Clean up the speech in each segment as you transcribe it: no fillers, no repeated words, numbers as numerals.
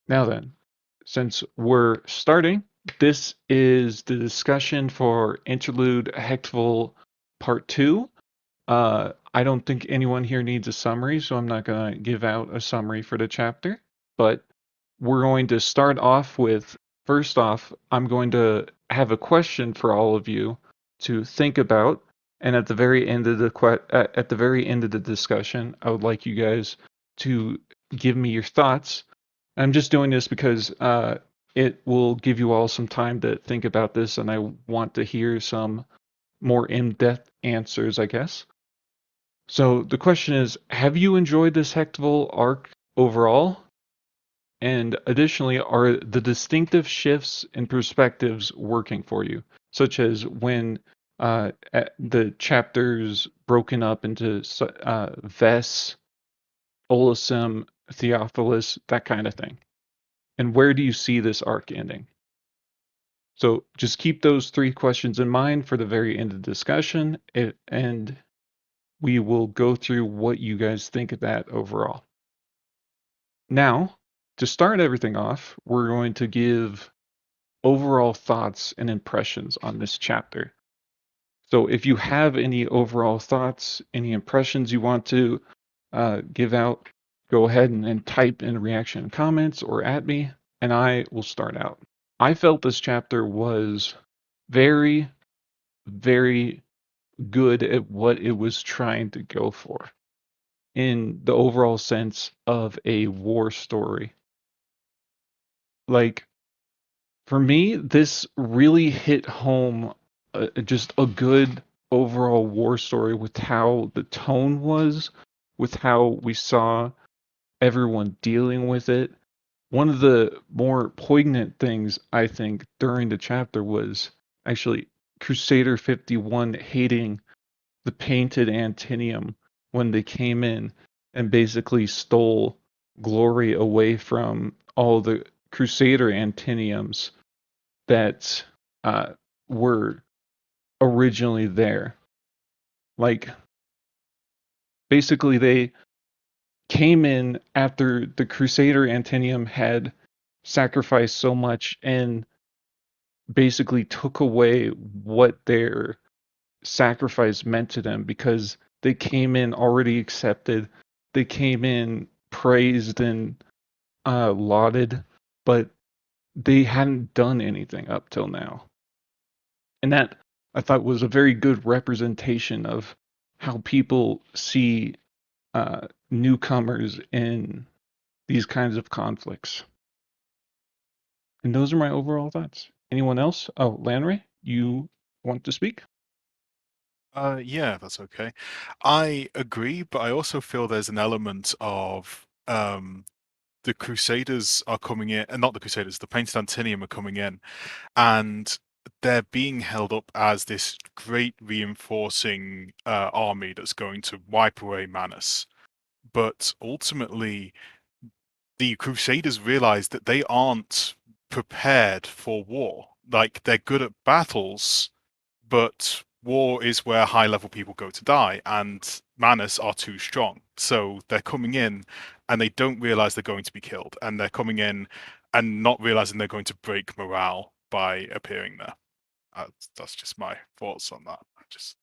Now then, since we're starting, this is the discussion for Interlude Hectval Part 2. I don't think anyone here needs a summary, so I'm not going to give out a summary for the chapter. But we're going to start off with, first off, I'm going to have a question for all of you to think about, and at the very end of the discussion, I would like you guys to give me your thoughts. I'm just doing this because it will give you all some time to think about this, and I want to hear some more in-depth answers, I guess. So the question is, have you enjoyed this Hectval arc overall? And additionally, are the distinctive shifts in perspectives working for you? Such as when the chapters broken up into Vess, Olisem, Theophilus, that kind of thing. And where do you see this arc ending? So just keep those three questions in mind for the very end of the discussion, and we will go through what you guys think of that overall. Now, to start everything off, we're going to give overall thoughts and impressions on this chapter. So if you have any overall thoughts, any impressions you want to give out, go ahead and type in reaction comments or at me, and I will start out. I felt this chapter was very, very good at what it was trying to go for in the overall sense of a war story. Like, for me, this really hit home just a good overall war story with how the tone was, with how we saw everyone dealing with it. One of the more poignant things, I think, during the chapter was actually Crusader 51 hating the painted Antinium when they came in and basically stole glory away from all the Crusader Antiniums that were originally there. Like, basically, they came in after the Crusader Antinium had sacrificed so much and basically took away what their sacrifice meant to them because they came in already accepted. They came in praised and lauded, but they hadn't done anything up till now. And that I thought was a very good representation of how people see newcomers in these kinds of conflicts. And those are my overall thoughts. Anyone else? Oh, Lanry, you want to speak? Yeah, that's okay. I agree, but I also feel there's an element of the Crusaders are coming in, and not the Crusaders, the Painted Antinium are coming in, and they're being held up as this great reinforcing army that's going to wipe away Manus. But ultimately, the Crusaders realize that they aren't prepared for war. Like, they're good at battles, but war is where high level people go to die, and Manus are too strong. So they're coming in and they don't realize they're going to be killed, and they're coming in and not realizing they're going to break morale by appearing there. That's just my thoughts on that. I just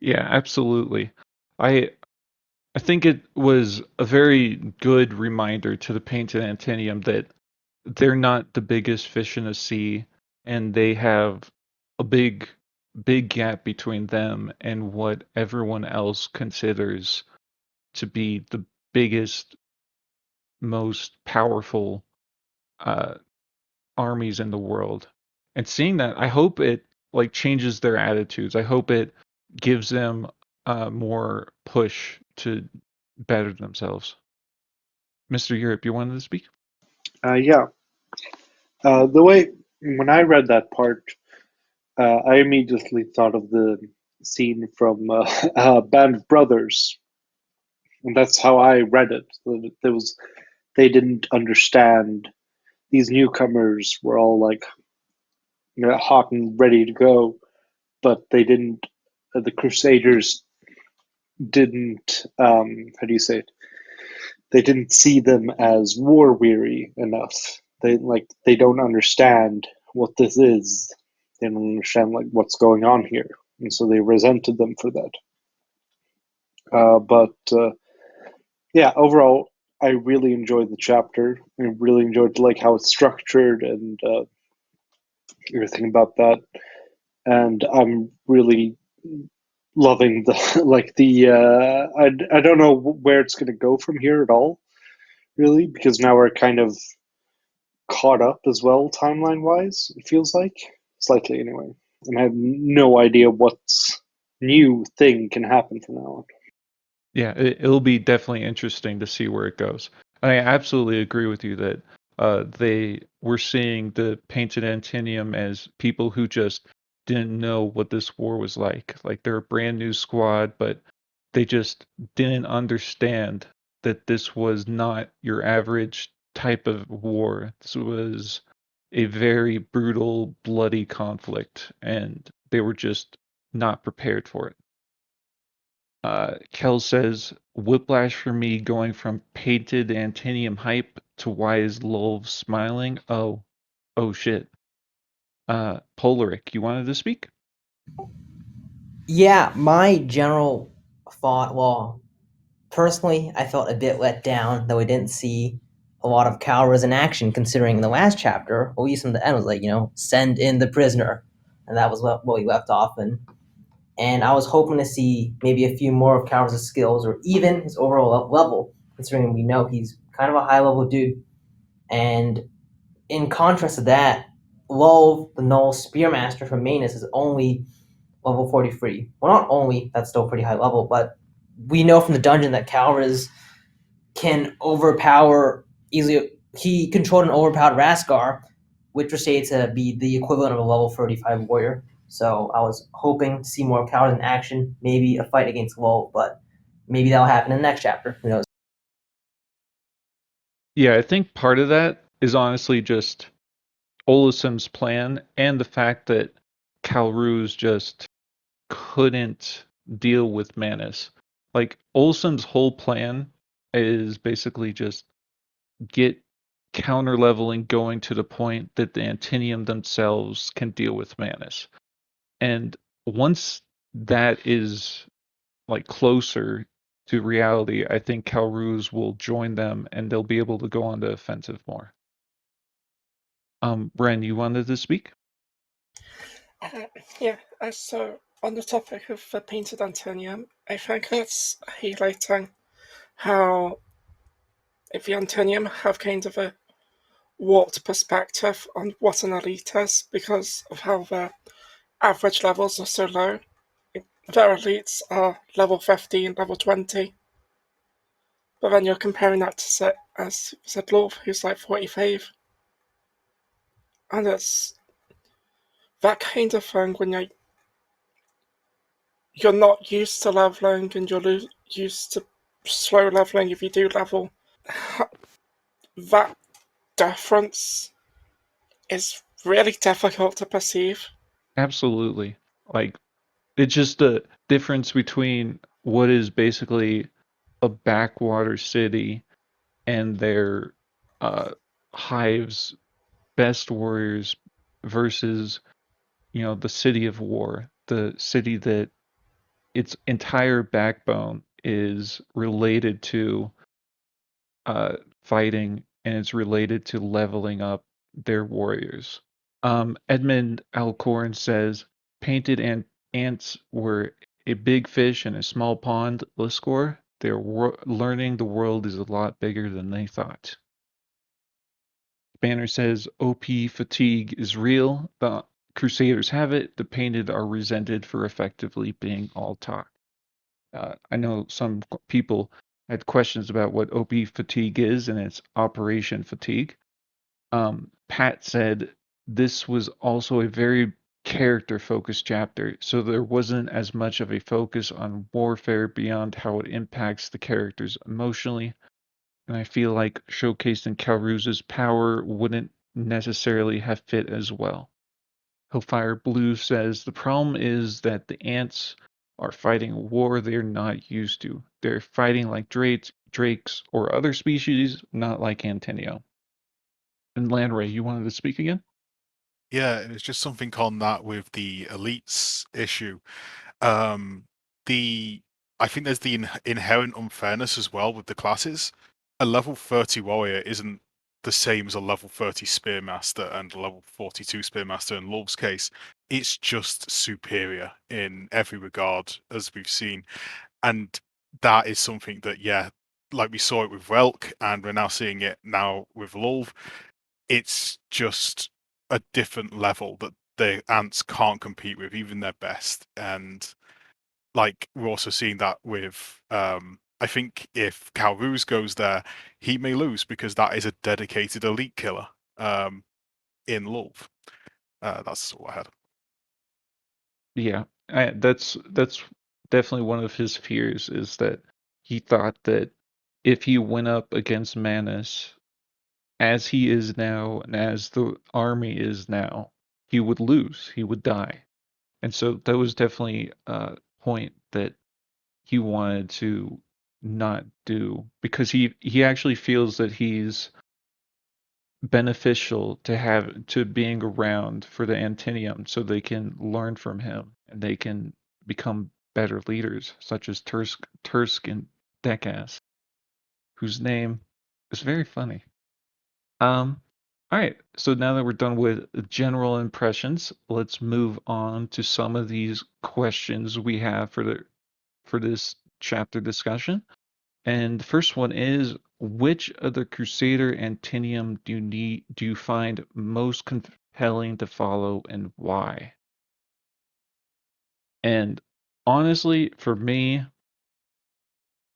Yeah, absolutely. I I think it was a very good reminder to the Painted Antinium that they're not the biggest fish in the sea, and they have a big gap between them and what everyone else considers to be the biggest, most powerful uh, armies in the world. And seeing that, I hope it like changes their attitudes. I hope it gives them more push to better themselves. Mr. Europe, you wanted to speak? Yeah. The way when I read that part, I immediately thought of the scene from Band of Brothers, and that's how I read it. There was they didn't understand these newcomers were all like hot and ready to go, but they didn't. The Crusaders didn't. How do you say it? they didn't see them as war weary enough. They don't understand what this is. They don't understand like what's going on here, and so they resented them for that. But yeah, overall, I really enjoyed the chapter. I really enjoyed like how it's structured and everything about that. And I'm really loving the like the I don't know where it's going to go from here at all, really, because now we're kind of caught up as well timeline wise. It feels like slightly anyway, and I have no idea what's new thing can happen from now on. Yeah, it'll be definitely interesting to see where it goes. I absolutely agree with you that they were seeing the Painted Antinium as people who just didn't know what this war was like. Like they're a brand new squad, but they just didn't understand that this was not your average type of war. This was a very brutal, bloody conflict, and they were just not prepared for it. Kel says, whiplash for me going from painted Antinium hype to why is Lulv smiling? Oh shit. Polaric, you wanted to speak? Yeah, my general thought, well, personally, I felt a bit let down that we didn't see a lot of Calras in action, considering in the last chapter, at least in the end, was like, send in the prisoner. And that was what we left off in. And I was hoping to see maybe a few more of Calras' skills or even his overall level, considering we know he's kind of a high level dude. And in contrast to that, Lulv, the Null Spearmaster from Manus, is only level 43. Well, not only, that's still pretty high level, but we know from the dungeon that Calras can overpower easily. He controlled an overpowered Raskar, which was stated to be the equivalent of a level 35 warrior. So I was hoping to see more Calras in action, maybe a fight against Lulv, but maybe that'll happen in the next chapter. Who knows? Yeah, I think part of that is honestly just Olisum's plan and the fact that Calruz just couldn't deal with Manus. Like Olisum's whole plan is basically just get counter leveling going to the point that the Antinium themselves can deal with Manus. And once that is like closer to reality, I think Calruz will join them and they'll be able to go on the offensive more. Ren, you wanted to speak? Yeah, so on the topic of the painted Antinium, I think it's highlighting how the Antinium have kind of a warped perspective on what an elite is because of how their average levels are so low. Their elites are level 15, level 20, but then you're comparing that to, as said, Lulv, who's like 45. And it's that kind of thing when you're not used to leveling and you're used to slow leveling if you do level. That difference is really difficult to perceive. Absolutely. Like it's just the difference between what is basically a backwater city and their hives best warriors versus the city of war, the city that its entire backbone is related to fighting and it's related to leveling up their warriors. Edmund Alcorn says painted ants were a big fish in a small pond. Liscor, they're learning the world is a lot bigger than they thought. Banner says OP fatigue is real. The Crusaders have it. The painted are resented for effectively being all talk. I know some people had questions about what OP fatigue is, and it's Operation Fatigue. Pat said this was also a very character-focused chapter, so there wasn't as much of a focus on warfare beyond how it impacts the characters emotionally. And I feel like showcasing Calruz's power wouldn't necessarily have fit as well. Hellfire Blue says the problem is that the ants are fighting a war they're not used to. They're fighting like drakes, or other species not like Antenio. And Landray, you wanted to speak again? Yeah, it was just something on that with the elites issue. Um, the I think there's the inherent unfairness as well with the classes. A level 30 warrior isn't the same as a level 30 spearmaster and a level 42 spearmaster in Lulv's case. It's just superior in every regard, as we've seen. And that is something that, yeah, like we saw it with Relk, and we're now seeing it now with Lulv. It's just a different level that the ants can't compete with, even their best. And like we're also seeing that with I think if Calruz goes there, he may lose because that is a dedicated elite killer in Lulv. That's all I had. Yeah, that's definitely one of his fears, is that he thought that if he went up against Manus as he is now and as the army is now, he would lose, he would die. And so that was definitely a point that he wanted to not do, because he actually feels that he's beneficial to being around for the Antinium, so they can learn from him and they can become better leaders, such as Tursk and Dekas, whose name is very funny. All right, so now that we're done with general impressions, let's move on to some of these questions we have for this chapter discussion. And the first one is, which of the Crusader Antinium do you find most compelling to follow, and why? And honestly, for me,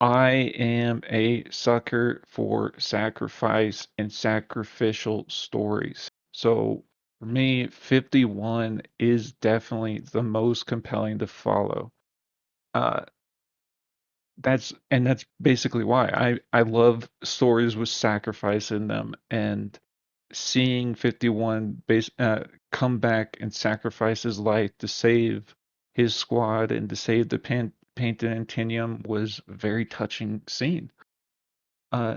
I am a sucker for sacrifice and sacrificial stories. So for me, 51 is definitely the most compelling to follow. Uh, that's basically why I love stories with sacrifice in them, and seeing 51 come back and sacrifice his life to save his squad and to save the painted Antinium was a very touching scene. Uh,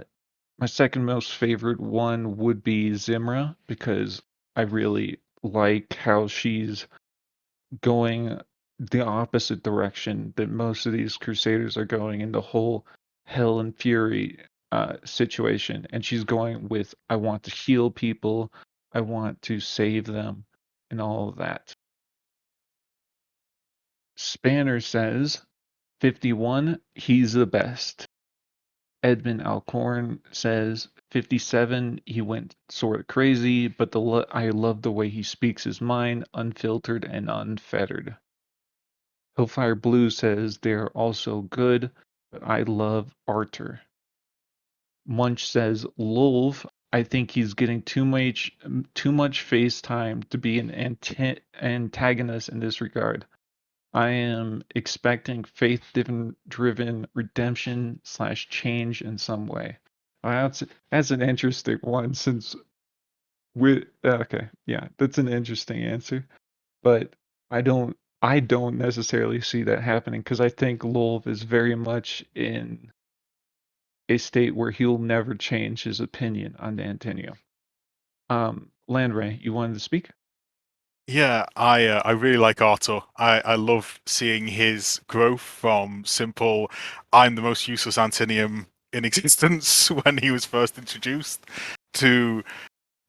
my second most favorite one would be Zimra, because I really like how she's going the opposite direction that most of these crusaders are going, in the whole hell and fury situation. And she's going with, I want to heal people, I want to save them, and all of that. Spanner says 51, he's the best. Edmund Alcorn says 57, he went sort of crazy, but I love the way he speaks his mind, unfiltered and unfettered. Hillfire Blue says they're also good, but I love Arthur. Munch says Lulv, I think he's getting too much face time to be an antagonist in this regard. I am expecting faith-driven redemption / change in some way. That's an interesting one, since okay, yeah, that's an interesting answer. But I don't necessarily see that happening, because I think Lulv is very much in a state where he'll never change his opinion on Antonio. Landray, you wanted to speak? Yeah, I really like Arto. I love seeing his growth from simple, I'm the most useless Antinium in existence when he was first introduced, to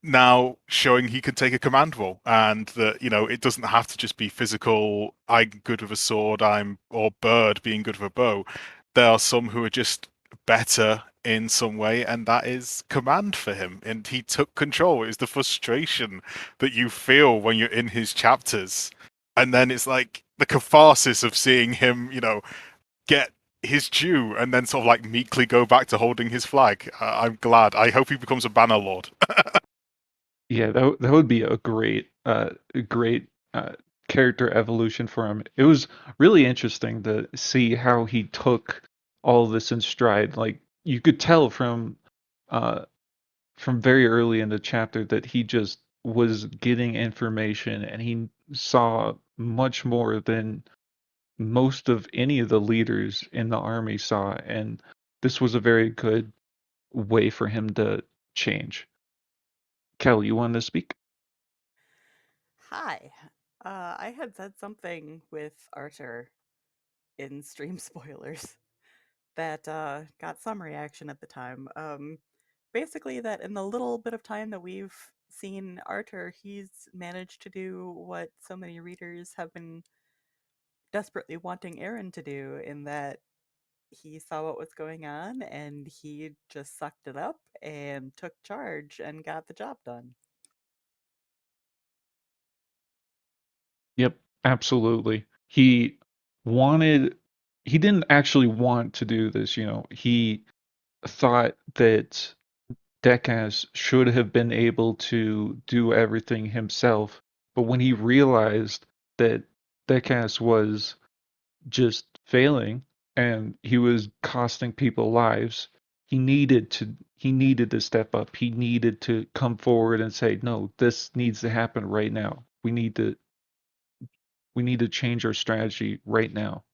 now showing he can take a command role, and that, you know, it doesn't have to just be physical, I'm good with a sword, or Bird being good with a bow. There are some who are just better in some way, and that is command for him. And he took control. It's the frustration that you feel when you're in his chapters. And then it's like the catharsis of seeing him, you know, get his due and then sort of like meekly go back to holding his flag. I'm glad. I hope he becomes a banner lord. Yeah, that would be a great character evolution for him. It was really interesting to see how he took all this in stride. Like, you could tell from very early in the chapter that he just was getting information, and he saw much more than most of any of the leaders in the army saw. And this was a very good way for him to change. Kel, you wanted to speak? Hi. I had said something with Archer in stream spoilers that got some reaction at the time. Basically, that in the little bit of time that we've seen Archer, he's managed to do what so many readers have been desperately wanting Aaron to do, in that he saw what was going on and he just sucked it up and took charge and got the job done. Yep, absolutely. He didn't actually want to do this, He thought that Decas should have been able to do everything himself, but when he realized that Decas was just failing and he was costing people lives, he needed to step up. He needed to come forward and say, "No, this needs to happen right now. We need to change our strategy right now."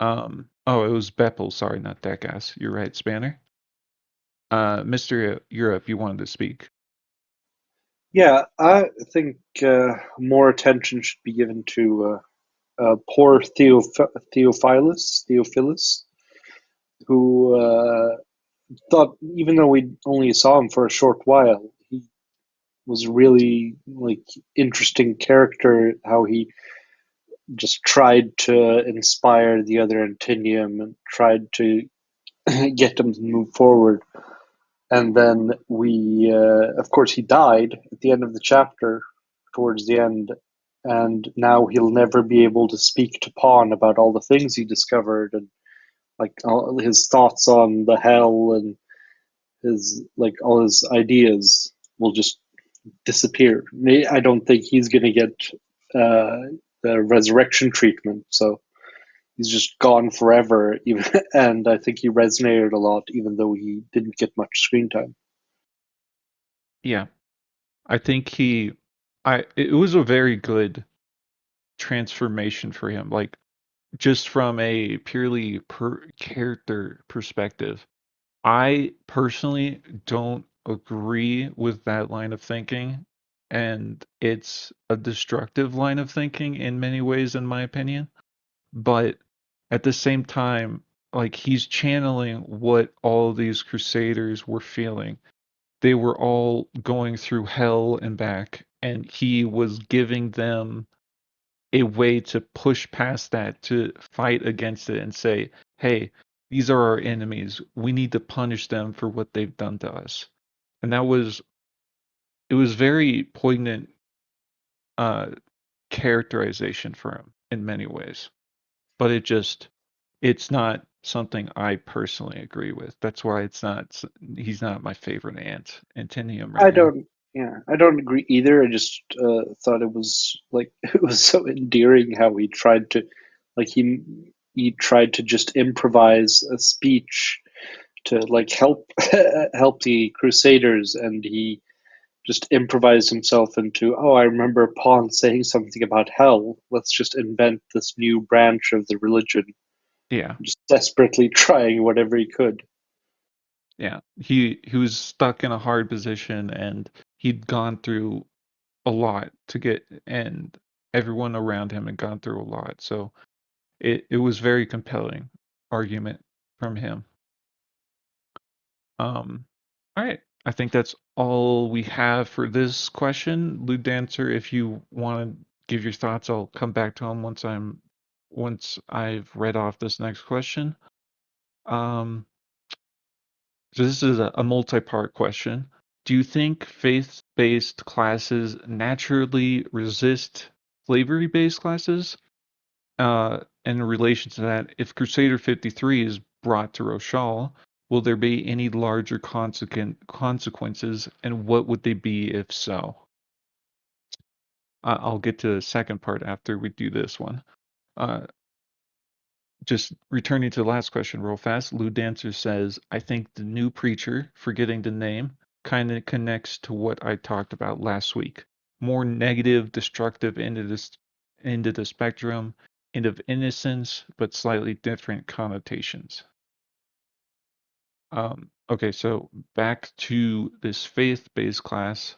Oh, it was Beppel, sorry, not Decas. You're right, Spanner. Mr. Europe, you wanted to speak. Yeah, I think more attention should be given to poor Theophilus, who thought, even though we only saw him for a short while, he was really like interesting character. How he just tried to inspire the other Antinium and tried to get them to move forward. And then of course, he died at the end of the chapter, towards the end, and now he'll never be able to speak to Pawn about all the things he discovered, and like all his thoughts on the hell, and his all his ideas will just disappear. I don't think he's going to get the resurrection treatment, so he's just gone forever. Even, and I think he resonated a lot, even though he didn't get much screen time. Yeah, I think it was a very good transformation for him. Like, just from a purely character perspective, I personally don't agree with that line of thinking, and it's a destructive line of thinking in many ways, in my opinion. But at the same time, like, he's channeling what all these crusaders were feeling. They were all going through hell and back, and he was giving them a way to push past that, to fight against it and say, hey, these are our enemies. We need to punish them for what they've done to us. And it was very poignant uh, characterization for him in many ways. But it's not something I personally agree with. That's why he's not my favorite Antinium right I now. don't. Yeah, I don't agree either. I just thought it was like it was so endearing how he tried to, like he tried to just improvise a speech to like help help the Crusaders, and he just improvised himself into, oh, I remember Pawn saying something about hell. Let's just invent this new branch of the religion. Yeah. Just desperately trying whatever he could. Yeah, he was stuck in a hard position, and he'd gone through a lot to get, and everyone around him had gone through a lot. So it was very compelling argument from him. All right, I think that's all we have for this question. Lewd Dancer, if you want to give your thoughts, I'll come back to them once I've read off this next question. Um, So this is a multi-part question. Do you think faith-based classes naturally resist slavery-based classes? In relation to that, if Crusader 53 is brought to Rochelle, will there be any larger consequences, and what would they be if so? I'll get to the second part after we do this one. Uh, just returning to the last question real fast, Lou Dancer says, I think the new preacher, forgetting the name, kind of connects to what I talked about last week. More negative, destructive into the spectrum, end of innocence, but slightly different connotations. Okay, so back to this faith-based class.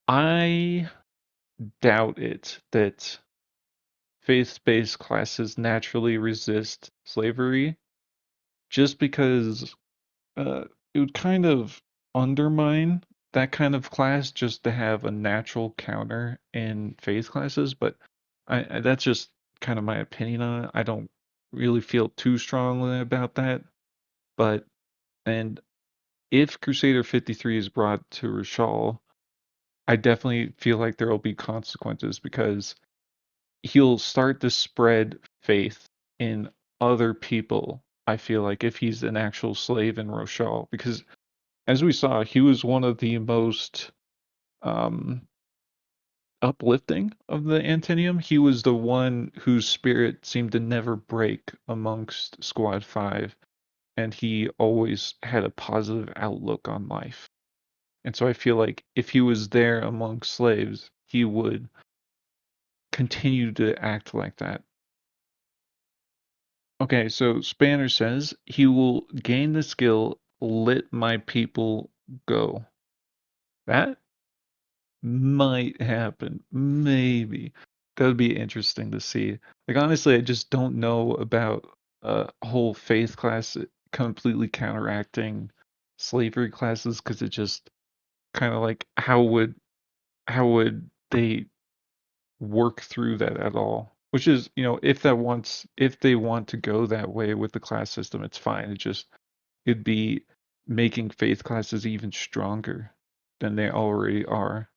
I doubt it that faith-based classes naturally resist slavery, just because it would kind of undermine that kind of class just to have a natural counter in faith classes. But that's just kind of my opinion on it. I don't really feel too strongly about that. But and if Crusader 53 is brought to Rashal, I definitely feel like there will be consequences because he'll start to spread faith in other people. I feel like if he's an actual slave in Rochelle, because as we saw, he was one of the most um, uplifting of the Antinium. He was the one whose spirit seemed to never break amongst Squad 5, and he always had a positive outlook on life. And so I feel like if he was there among slaves, he would continue to act like that. Okay, so Spanner says he will gain the skill let my people go. That might happen. Maybe. That would be interesting to see. Like honestly, I just don't know about a whole faith class completely counteracting slavery classes because it just kind of like how would they work through that at all? Which is, if they want to go that way with the class system, it's fine. It'd be making faith classes even stronger than they already are.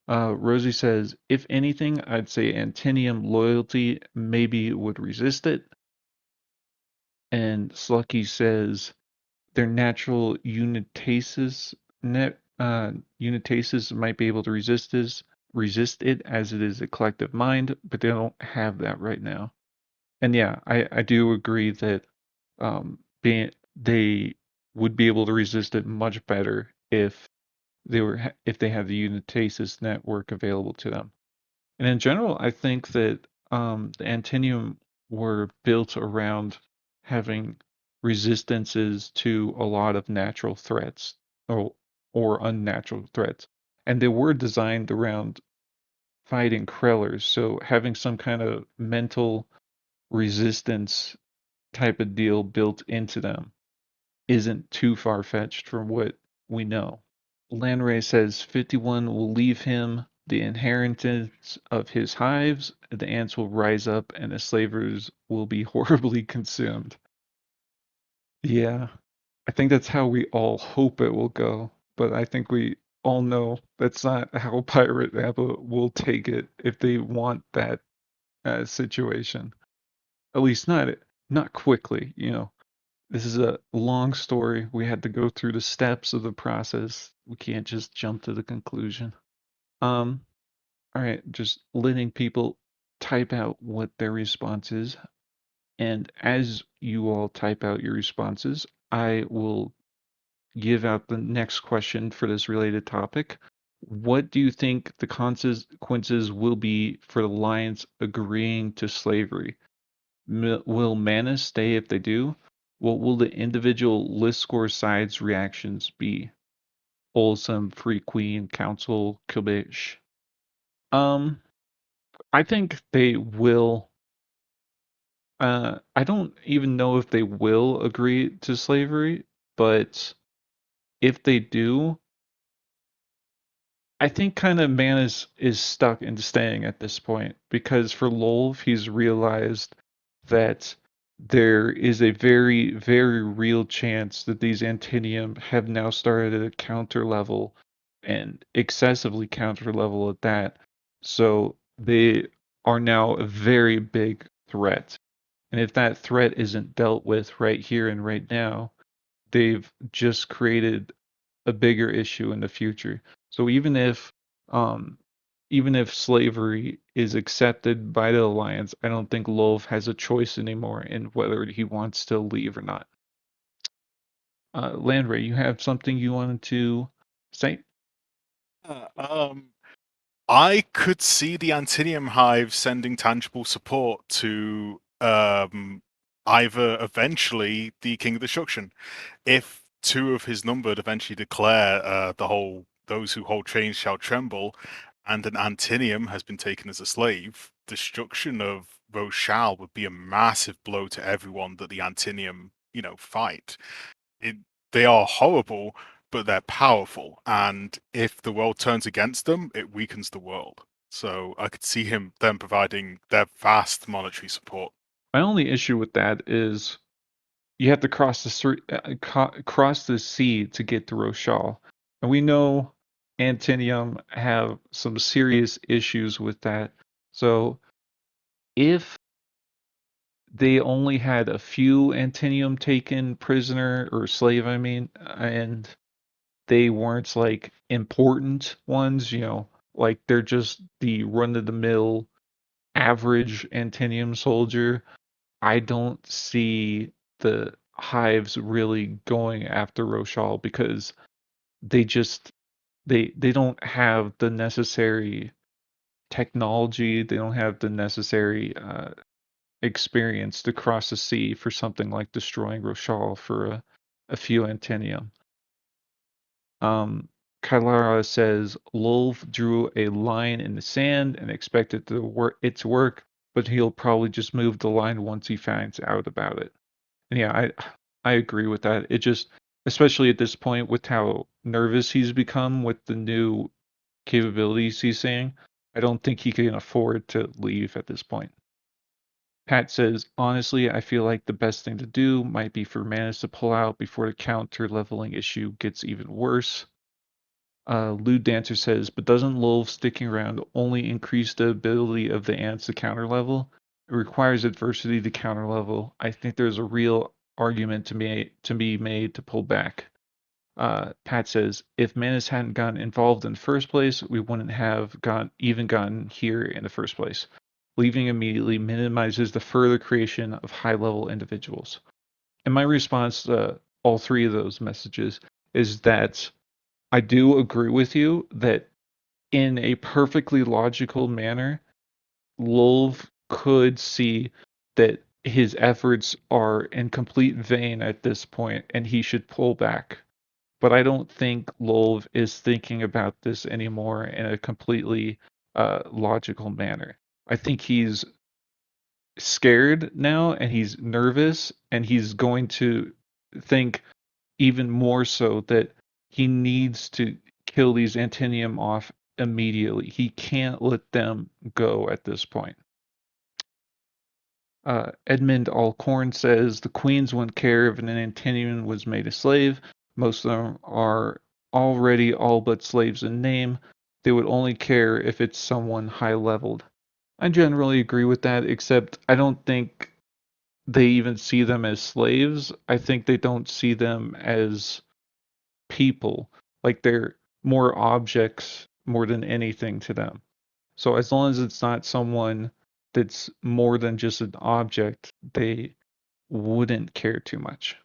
Rosie says, if anything, I'd say Antinium loyalty maybe would resist it. And Slucky says, their natural unitasis might be able to resist it as it is a collective mind, but they don't have that right now. And yeah, I do agree that they would be able to resist it much better if they had the Unitasis network available to them. And in general, I think that the Antinium were built around having resistances to a lot of natural threats or unnatural threats. And they were designed around fighting Krellers, so having some kind of mental resistance type of deal built into them isn't too far-fetched from what we know. Lanray says 51 will leave him the inheritance of his hives, the ants will rise up, and the slavers will be horribly consumed. Yeah, I think that's how we all hope it will go, but I think we all know that's not how Pirate Apple will take it if they want that situation. At least not quickly, This is a long story. We had to go through the steps of the process. We can't just jump to the conclusion. All right, just letting people type out what their response is. And as you all type out your responses, I will give out the next question for this related topic. What do you think the consequences will be for the Lions agreeing to slavery? Will mana stay if they do? What will the individual list score sides' reactions be? Wholesome, Free Queen, Council, Kilbish. I think they will. I don't even know if they will agree to slavery, but if they do, I think kind of man is stuck in staying at this point because for Lolv, he's realized that there is a very, very real chance that these Antinium have now started at a counter level and excessively counter level at that. So they are now a very big threat. And if that threat isn't dealt with right here and right now, they've just created a bigger issue in the future. So even if slavery is accepted by the alliance, I don't think Lolv has a choice anymore in whether he wants to leave or not. Landray, you have something you wanted to say? I could see the Antinium Hive sending tangible support to either eventually the King of Destruction. If two of his numbered eventually declare those who hold chains shall tremble, and an Antinium has been taken as a slave, destruction of Rochelle would be a massive blow to everyone that the Antinium, fight. They are horrible, but they're powerful, and if the world turns against them, it weakens the world. So I could see them providing their vast monetary support. My only issue with that is you have to cross cross the sea to get to Rochelle, and we know Antinium have some serious issues with that. So if they only had a few Antinium taken prisoner or slave, I mean, and they weren't like important ones, like they're just the run of the mill average Antinium soldier. I don't see the hives really going after Rochelle because they just they don't have the necessary technology, they don't have the necessary experience to cross the sea for something like destroying Rochelle for a few Antinium. Kylara says Lolv drew a line in the sand and expected it to work, but he'll probably just move the line once he finds out about it. And yeah, I agree with that. It just, especially at this point with how nervous he's become with the new capabilities he's seeing, I don't think he can afford to leave at this point. Pat says, honestly, I feel like the best thing to do might be for Manus to pull out before the counter leveling issue gets even worse. Lewd Dancer says, but doesn't Lolv sticking around only increase the ability of the ants to counter level? It requires adversity to counter level. I think there's a real argument to be made to pull back. Pat says, if Manus hadn't gotten involved in the first place, we wouldn't have gotten here in the first place. Leaving immediately minimizes the further creation of high-level individuals. And my response to all three of those messages is that I do agree with you that in a perfectly logical manner, Lolv could see that his efforts are in complete vain at this point and he should pull back. But I don't think Lolv is thinking about this anymore in a completely logical manner. I think he's scared now and he's nervous and he's going to think even more so that he needs to kill these Antinium off immediately. He can't let them go at this point. Edmund Alcorn says the queens wouldn't care if an Antinian was made a slave. Most of them are already all but slaves in name. They would only care if it's someone high leveled. I generally agree with that, except I don't think they even see them as slaves. I think they don't see them as people. Like they're more objects more than anything to them. So as long as it's not someone that's more than just an object, they wouldn't care too much.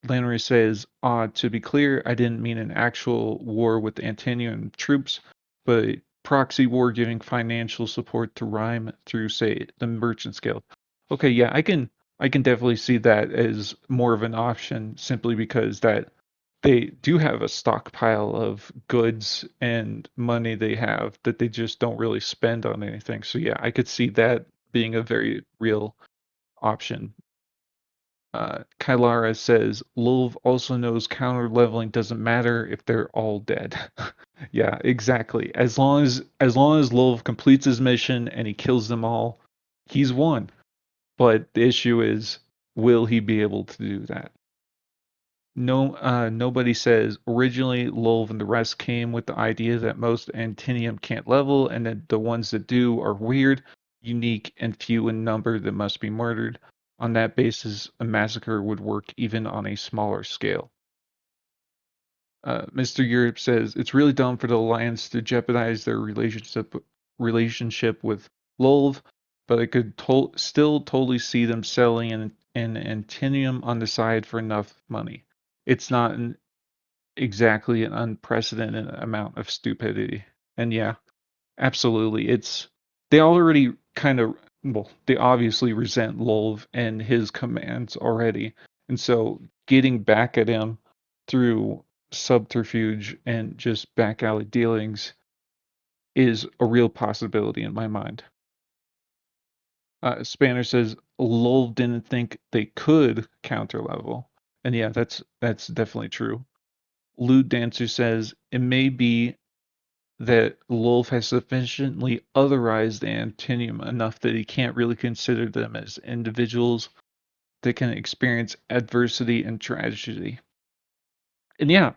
Lannery says, to be clear, I didn't mean an actual war with Antinian troops, but a proxy war giving financial support to Rhyme through, say, the Merchants Guild. Okay, yeah, I can definitely see that as more of an option simply because that they do have a stockpile of goods and money they have that they just don't really spend on anything. So yeah, I could see that being a very real option. Kylara says, Lolv also knows counter leveling doesn't matter if they're all dead. Yeah, exactly. As long as Lolv completes his mission and he kills them all, he's won. But the issue is, will he be able to do that? No, nobody says originally Lolv and the rest came with the idea that most Antinium can't level and that the ones that do are weird, unique, and few in number that must be murdered. On that basis, a massacre would work even on a smaller scale. Mr. Europe says it's really dumb for the Alliance to jeopardize their relationship with Lolv, but I could still totally see them selling an Antinium on the side for enough money. It's not exactly an unprecedented amount of stupidity. And yeah, absolutely. They already kind of well, they obviously resent Lolv and his commands already. And so getting back at him through subterfuge and just back alley dealings is a real possibility in my mind. Spanner says Lolv didn't think they could counter level. And yeah, that's definitely true. Lewd Dancer says it may be that Lolv has sufficiently otherized Antinium enough that he can't really consider them as individuals that can experience adversity and tragedy. And yeah,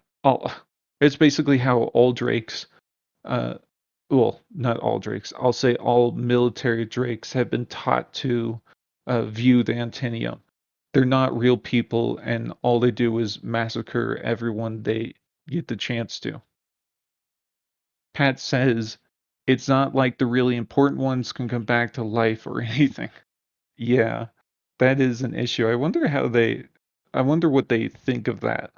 it's basically how all Drakes, well, not all Drakes, I'll say all military Drakes have been taught to view the Antinium. They're not real people, and all they do is massacre everyone they get the chance to. Pat says it's not like the really important ones can come back to life or anything. Yeah, that is an issue. I wonder what they think of that.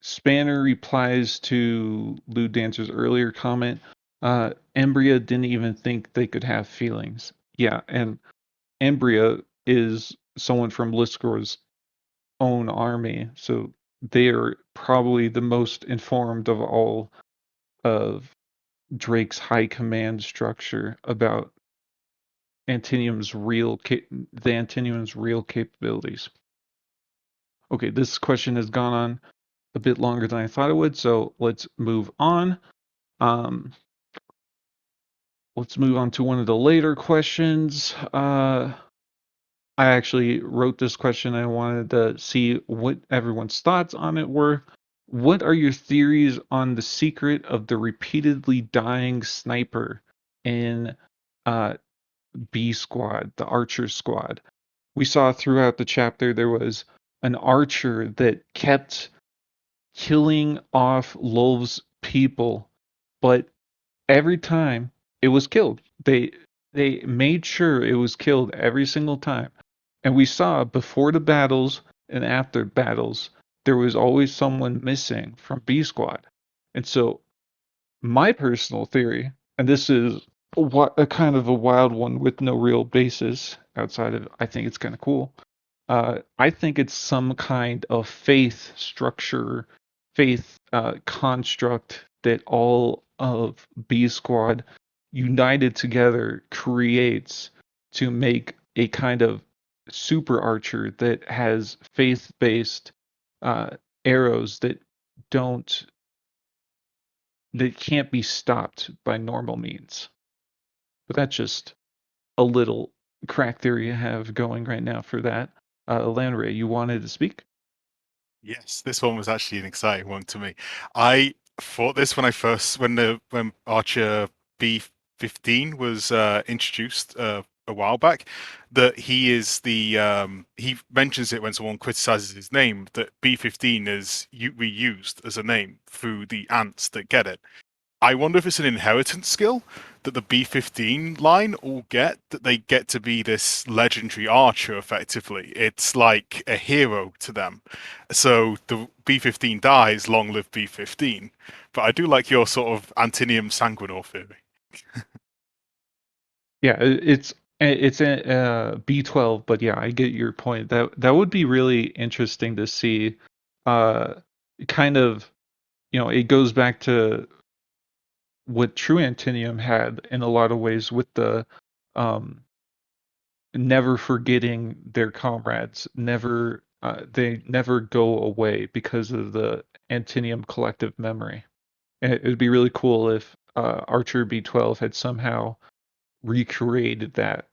Spanner replies to Lou Dancer's earlier comment. Embria didn't even think they could have feelings. Yeah, and Embria is someone from Liskor's own army, so they are probably the most informed of all of Drake's high command structure about the Antinium's real capabilities. Okay, this question has gone on a bit longer than I thought it would, so let's move on. Let's move on to one of the later questions. I actually wrote this question. I wanted to see what everyone's thoughts on it were. What are your theories on the secret of the repeatedly dying sniper in B Squad, the Archer Squad? We saw throughout the chapter there was an archer that kept killing off Lolv's people, but every time it was killed. They made sure it was killed every single time. And we saw before the battles and after battles, there was always someone missing from B Squad. And so my personal theory, and this is a kind of a wild one with no real basis outside of I think it's kind of cool. I think it's some kind of faith structure, faith construct that all of B Squad united together creates to make a kind of super archer that has faith-based arrows that can't be stopped by normal means. But that's just a little crack theory I have going right now for that. Landray, you wanted to speak? Yes, this one was actually an exciting one to me. I thought this when Archer B15 was introduced a while back, that he is he mentions it when someone criticizes his name, that B15 is reused as a name through the ants that get it. I wonder if it's an inheritance skill that the B15 line all get, that they get to be this legendary archer effectively. It's like a hero to them. So the B15 dies, long live B15. But I do like your sort of Antinium Sanguinor theory. Yeah, it's a B12, but yeah, I get your point. That would be really interesting to see. Kind of, it goes back to what True Antinium had in a lot of ways with the never forgetting their comrades, they never go away because of the Antinium collective memory. And it would be really cool if Archer B12 had somehow recreated that.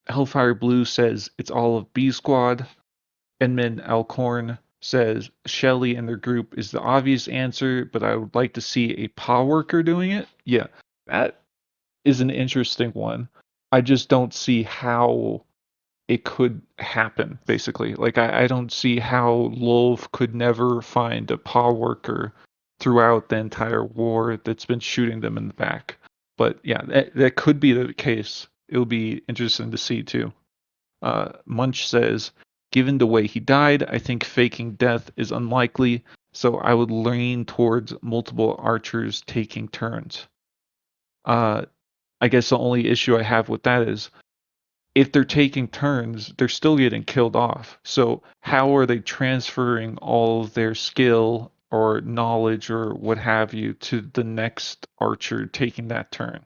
Hellfire Blue says it's all of B Squad. Edmund Alcorn says Shelly and their group is the obvious answer, but I would like to see a POW worker doing it. Yeah, that is an interesting one. I just don't see how it could happen, basically. Like, I don't see how Lolv could never find a POW worker throughout the entire war that's been shooting them in the back. But yeah, that could be the case. It'll be interesting to see, too. Munch says, given the way he died, I think faking death is unlikely, so I would lean towards multiple archers taking turns. I guess the only issue I have with that is if they're taking turns, they're still getting killed off. So how are they transferring all of their skill or knowledge or what have you to the next archer taking that turn?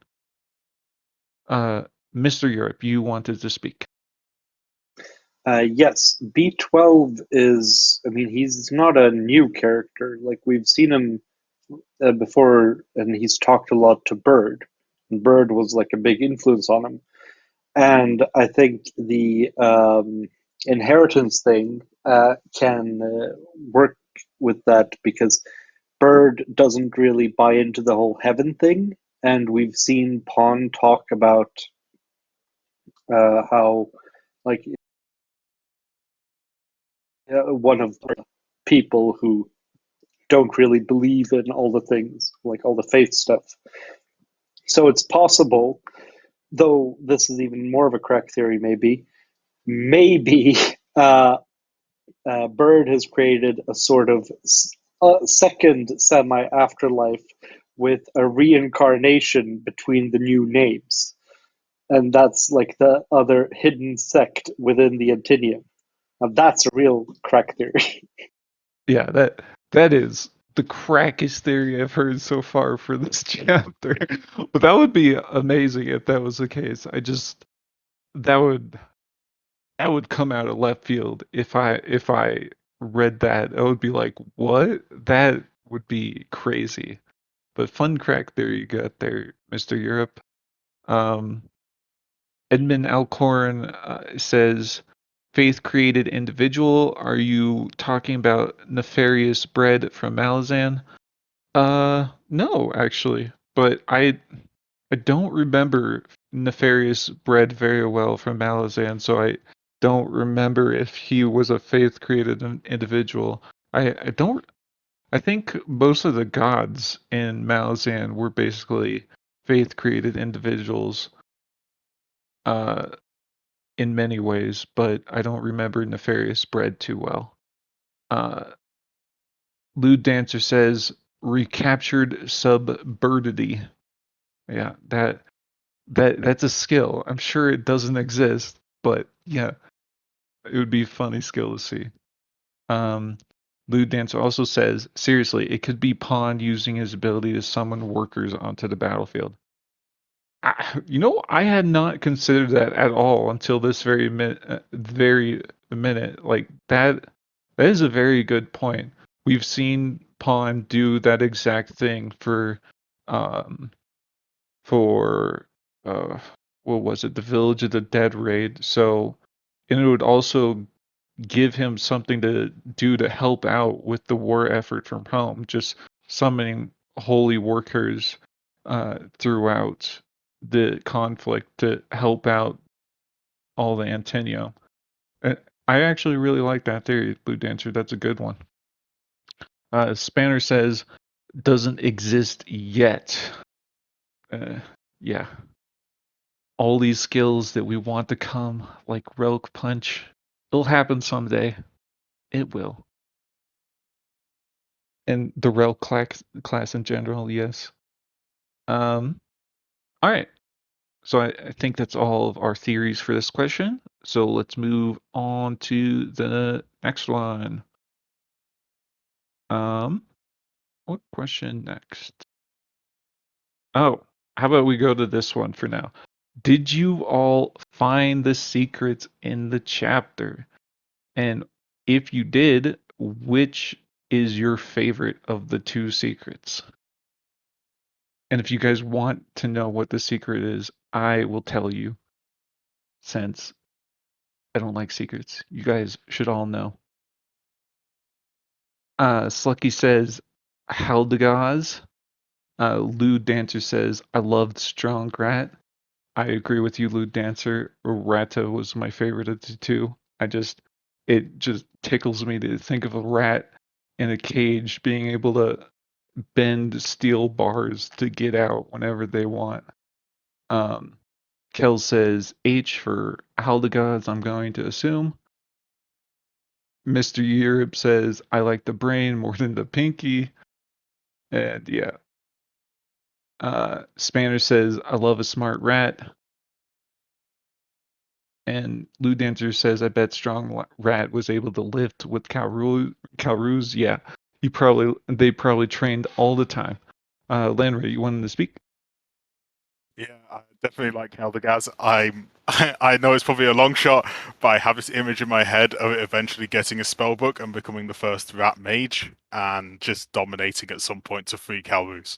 Mr. Europe, you wanted to speak. Yes, B12 is, I mean, he's not a new character. Like, we've seen him before, and he's talked a lot to Bird. And Bird was like a big influence on him. And I think the inheritance thing can work with that because Bird doesn't really buy into the whole heaven thing. And we've seen Pawn talk about how, like, one of the people who don't really believe in all the things, like all the faith stuff. So it's possible, though this is even more of a crack theory, maybe Bird has created a sort of second semi-afterlife with a reincarnation between the new names. And that's like the other hidden sect within the Antinium. Now that's a real crack theory. Yeah, that is the crackest theory I've heard so far for this chapter. But that would be amazing if that was the case. That would come out of left field if I read that. I would be like, what? That would be crazy. But fun crack theory you got there, Mr. Europe. Um, Edmund Alcorn says, faith created individual. Are you talking about nefarious bread from Malazan? No, actually. But I don't remember nefarious bread very well from Malazan, so I don't remember if he was a faith created individual. I don't I think most of the gods in Malazan were basically faith created individuals. In many ways, but I don't remember Nefarious Bread too well. Lewd Dancer says recaptured subbirdity. Yeah, that's a skill. I'm sure it doesn't exist, but yeah, it would be a funny skill to see. Lewd Dancer also says, seriously, it could be Pawn using his ability to summon workers onto the battlefield. I had not considered that at all until this very minute. Like that is a very good point. We've seen Pawn do that exact thing um, for what was it? The Village of the Dead raid. So, and it would also give him something to do to help out with the war effort from home. Just summoning holy workers throughout the conflict to help out all the Antenio. I actually really like that theory, Blue Dancer. That's a good one. Spanner says, doesn't exist yet. Yeah. All these skills that we want to come, like Relic Punch, it'll happen someday. It will. And the Relic class in general, yes. All right. So I think that's all of our theories for this question. So let's move on to the next one. What question next? Oh, how about we go to this one for now? Did you all find the secrets in the chapter? And if you did, which is your favorite of the two secrets? And if you guys want to know what the secret is, I will tell you, since I don't like secrets. You guys should all know. Slucky says, Haldegaz. Lewd Dancer says, I loved Strong Rat. I agree with you, Lewd Dancer. Rata was my favorite of the two. It just tickles me to think of a rat in a cage being able to bend steel bars to get out whenever they want. Kel says H for Haldegaz, I'm going to assume. Mr. Europe says, I like the brain more than the pinky. And yeah. Spanner says, I love a smart rat. And Lou Dancer says, I bet Strong Rat was able to lift with Calruz. Yeah, they probably trained all the time. Landry, you wanted to speak? Yeah, I definitely like Haldegaz. I know it's probably a long shot, but I have this image in my head of it eventually getting a spellbook and becoming the first rat mage and just dominating at some point to free Calrus.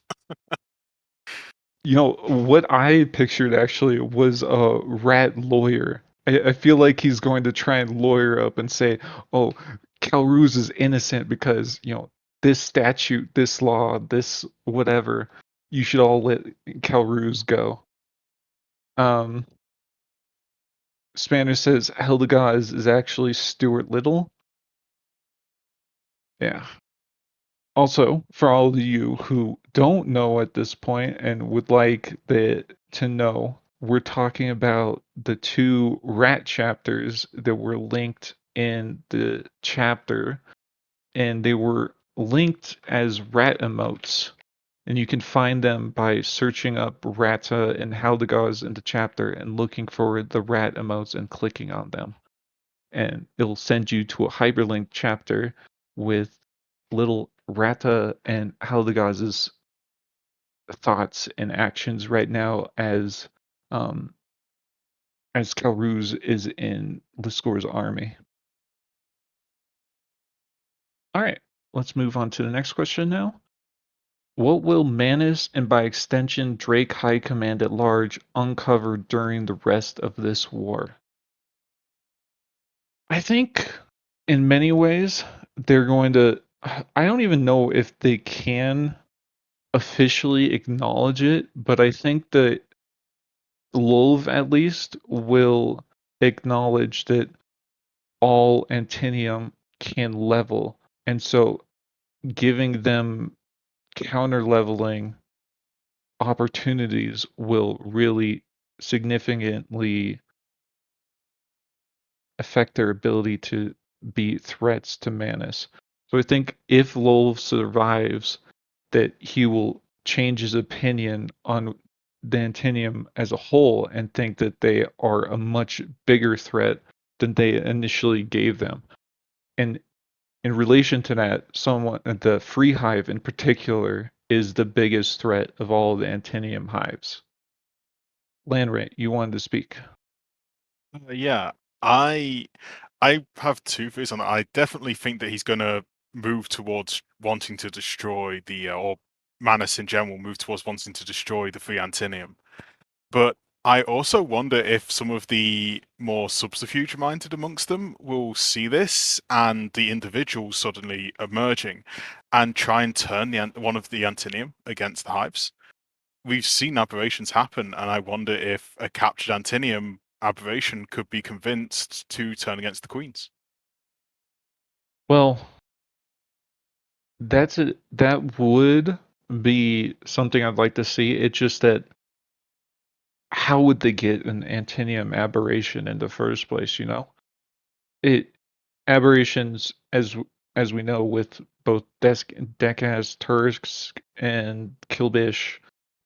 You know, what I pictured actually was a rat lawyer. I feel like he's going to try and lawyer up and say, oh, Calruz is innocent because, this statute, this law, this whatever, you should all let Calruz go. Spanner says Hildegaz is actually Stuart Little. Yeah. Also, for all of you who don't know at this point and would like to know, we're talking about the 2 rat chapters that were linked in the chapter, and they were linked as rat emotes. And you can find them by searching up Rata and Haldegaz in the chapter and looking for the rat emotes and clicking on them. And it'll send you to a hyperlinked chapter with little Rata and Haldegaz's thoughts and actions right now as Calruz is in Liscor's army. All right, let's move on to the next question now. What will Manus and by extension Drake High Command at large uncover during the rest of this war? I think in many ways they're going to. I don't even know if they can officially acknowledge it, but I think that Lolv at least will acknowledge that all Antinium can level, and so giving them counter leveling opportunities will really significantly affect their ability to be threats to Manus. So I think if Lolv survives, that he will change his opinion on the Antinium as a whole and think that they are a much bigger threat than they initially gave them. And in relation to that, the Free Hive in particular is the biggest threat of all the Antinium hives. Landray, you wanted to speak. Yeah, I I have 2 theories on it. I definitely think that he's going to move towards wanting to destroy or Manus in general move towards wanting to destroy the free Antinium. But I also wonder if some of the more subterfuge-minded amongst them will see this and the individuals suddenly emerging and try and turn one of the Antinium against the hives. We've seen aberrations happen, and I wonder if a captured Antinium aberration could be convinced to turn against the queens. Well, that would be something I'd like to see. It's just that how would they get an Antinium aberration in the first place, It aberrations as we know with both Decas, Turks, and Kilbish,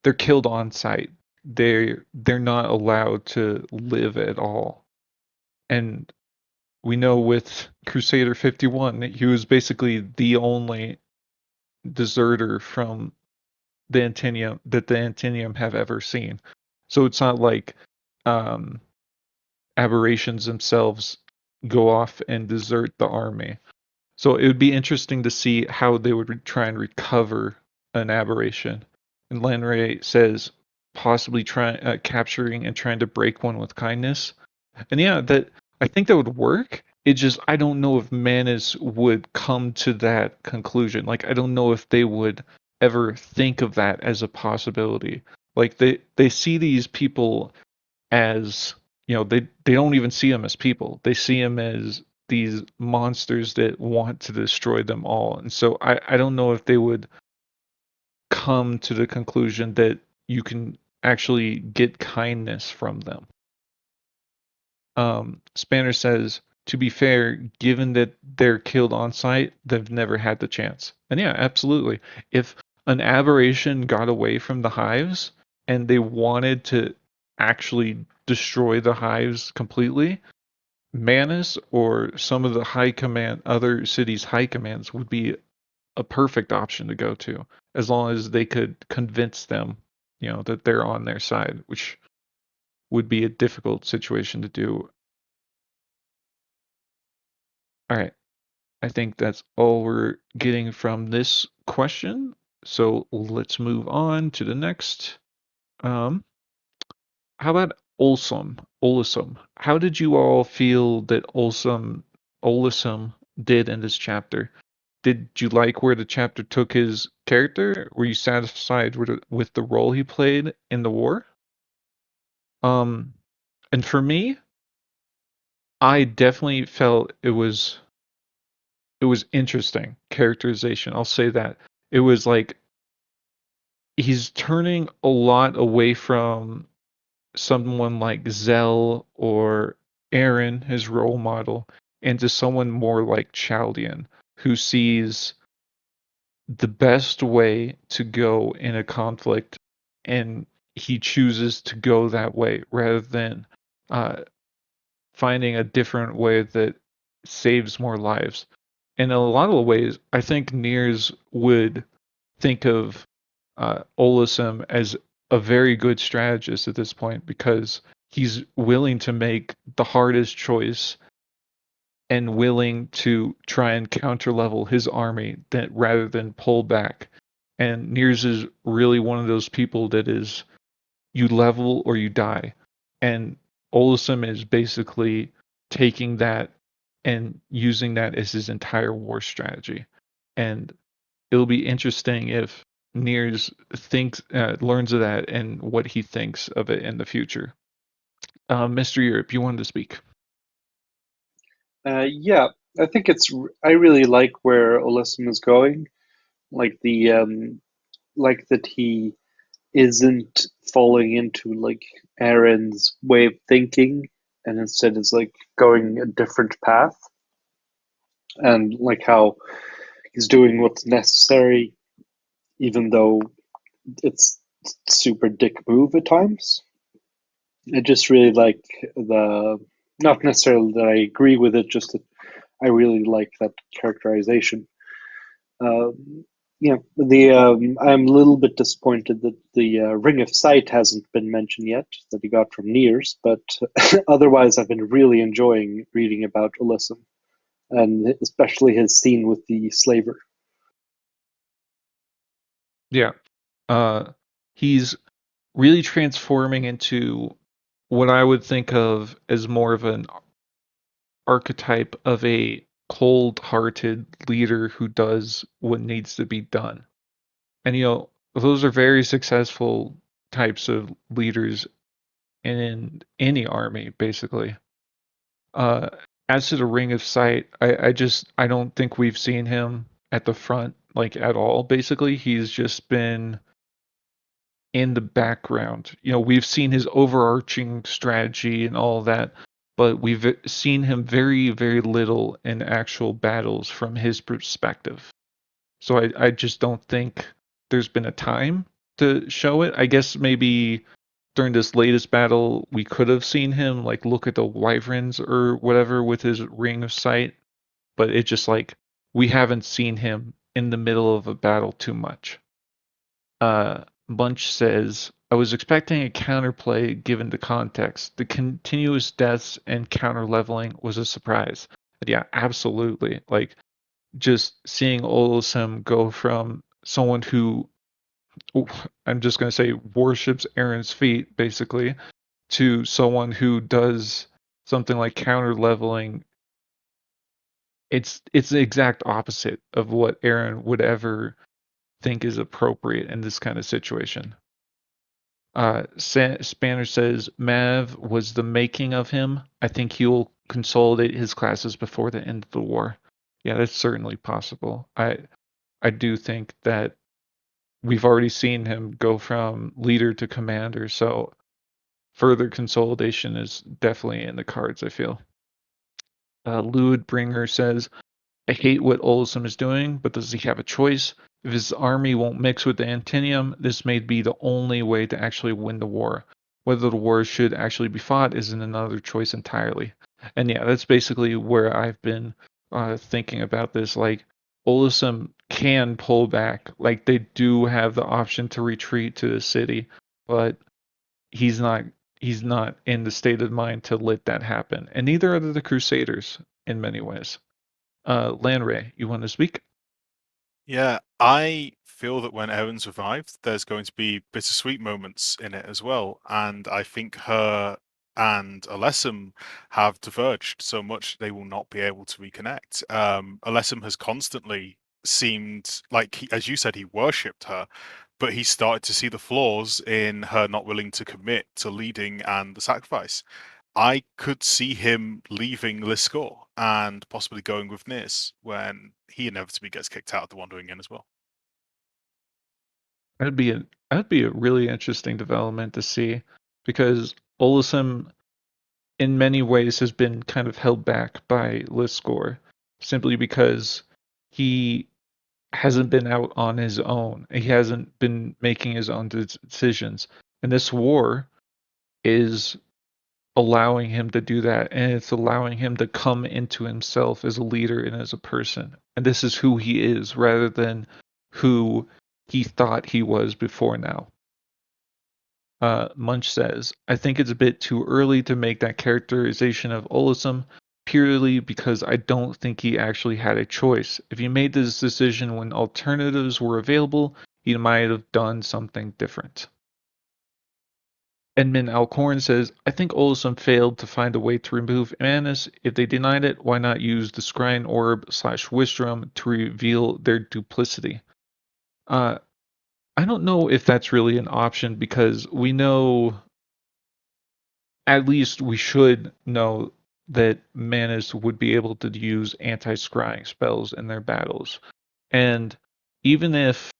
they're killed on sight. They're not allowed to live at all. And we know with Crusader 51, he was basically the only deserter from the Antinium have ever seen. So it's not like um, aberrations themselves go off and desert the army. So it would be interesting to see how they would try and recover an aberration. And Lanray says possibly capturing and trying to break one with kindness. And yeah, that I think that would work. It just I don't know if Manus would come to that conclusion. Like I don't know if they would ever think of that as a possibility. Like they see these people as they don't even see them as people. They see them as these monsters that want to destroy them all. And so I don't know if they would come to the conclusion that you can actually get kindness from them. Spanner says, to be fair, given that they're killed on sight, they've never had the chance. And yeah, absolutely. If an aberration got away from the hives and they wanted to actually destroy the hives completely, Manus or some of the other cities' high commands would be a perfect option to go to, as long as they could convince them, that they're on their side, which would be a difficult situation to do. All right. I think that's all we're getting from this question. So let's move on to the next. How about Olsum? How did you all feel that Olsum did in this chapter? Did you like where the chapter took his character? Were you satisfied with the role he played in the war? And for me, I definitely felt it was interesting characterization. I'll say that. It was like he's turning a lot away from someone like Zell or Aaron, his role model, into someone more like Chaldean, who sees the best way to go in a conflict, and he chooses to go that way rather than uh, finding a different way that saves more lives. In a lot of ways, I think Niers would think of Olisem as a very good strategist at this point because he's willing to make the hardest choice and willing to try and counter level his army that rather than pull back. And Niers is really one of those people that is you level or you die. And Olisem is basically taking that and using that as his entire war strategy. And it'll be interesting if Niers learns of that and what he thinks of it in the future. Mr. Europe, you wanted to speak. Yeah, I think I really like where Olisem is going. Like like that he isn't falling into like Aaron's way of thinking, and instead is like going a different path, and like how he's doing what's necessary, even though it's super dick move at times. I just really like not necessarily that I agree with it, just that I really like that characterization. Yeah, I'm a little bit disappointed that the Ring of Sight hasn't been mentioned yet that he got from Niers, but otherwise I've been really enjoying reading about Olisem, and especially his scene with the slaver. Yeah. He's really transforming into what I would think of as more of an archetype of a cold-hearted leader who does what needs to be done. And those are very successful types of leaders in any army, basically. Uh, as to the Ring of Sight, I don't think we've seen him at the front like at all. Basically, he's just been in the background. We've seen his overarching strategy and all that, but we've seen him very, very little in actual battles from his perspective. So I just don't think there's been a time to show it. I guess maybe during this latest battle, we could have seen him like look at the wyverns or whatever with his ring of sight, but it just like we haven't seen him in the middle of a battle too much. Bunch says, I was expecting a counterplay given the context. The continuous deaths and counter leveling was a surprise. But yeah, absolutely. Like just seeing Olisem go from someone who I'm just going to say worships Aaron's feet basically to someone who does something like counter leveling. It's the exact opposite of what Aaron would ever think is appropriate in this kind of situation. Spanner says Mav was the making of him. I think he will consolidate his classes before the end of the war. Yeah, that's certainly possible. I do think that we've already seen him go from leader to commander, so further consolidation is definitely in the cards, I feel. Luidbringer says, I hate what Olisem is doing, but does he have a choice? If his army won't mix with the Antinium, this may be the only way to actually win the war. Whether the war should actually be fought is another choice entirely. And yeah, that's basically where I've been thinking about this. Like, Olisem can pull back. Like, they do have the option to retreat to the city, but he's not in the state of mind to let that happen. And neither are the Crusaders in many ways. Lanray, you want to speak? Yeah, I feel that when Erin survived, there's going to be bittersweet moments in it as well. And I think her and Alessum have diverged so much they will not be able to reconnect. Alessum has constantly seemed like, as you said, he worshipped her, but he started to see the flaws in her not willing to commit to leading and the sacrifice. I could see him leaving Liscor and possibly going with Nis when he inevitably gets kicked out of the Wandering Inn as well. That'd be a really interesting development to see, because Olisem in many ways has been kind of held back by Liscor simply because he hasn't been out on his own. He hasn't been making his own decisions. And this war is allowing him to do that, and it's allowing him to come into himself as a leader and as a person. And this is who he is rather than who he thought he was before now. Munch says, I think it's a bit too early to make that characterization of Olisem, purely because I don't think he actually had a choice. If he made this decision when alternatives were available, he might have done something different. Edmund Alcorn says, I think Olisem failed to find a way to remove Manus. If they denied it, why not use the Scrying Orb / Wistrom to reveal their duplicity? I don't know if that's really an option, because we know, at least we should know, that Manus would be able to use anti-scrying spells in their battles. And even if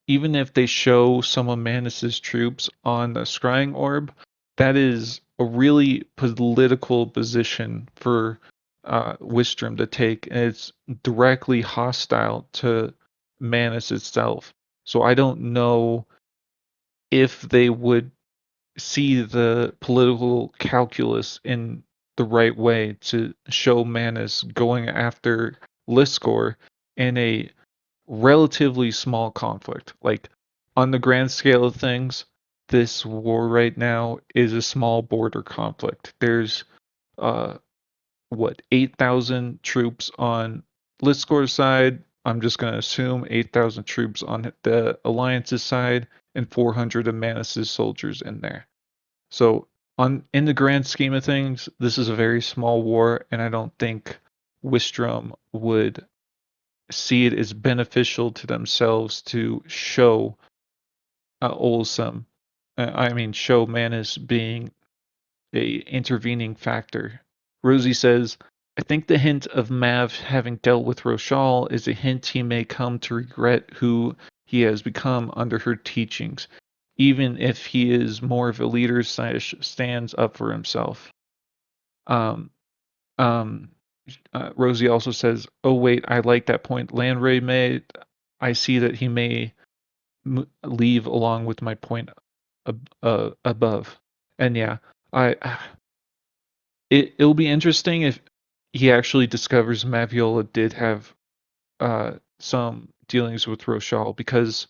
they show some of Manus's troops on the Scrying Orb, that is a really political position for Wistrom to take, and it's directly hostile to Manus itself. So I don't know if they would see the political calculus in the right way to show Manus going after Liscor in a relatively small conflict. Like, on the grand scale of things, this war right now is a small border conflict. There's 8,000 troops on Liscor's side. I'm just going to assume 8,000 troops on the Alliance's side, and 400 of Manus's soldiers in there. So, in the grand scheme of things, this is a very small war, and I don't think Wistrom would see it as beneficial to themselves to show Olisem. Show Manus being a intervening factor. Rosie says, I think the hint of Mav having dealt with Rochal is a hint he may come to regret who he has become under her teachings, even if he is more of a leader / stands up for himself. Rosie also says, oh wait, I like that point Landray made. I see that he may leave along with my point above. And yeah, it'll be interesting if he actually discovers Maviola did have some dealings with Rochal, because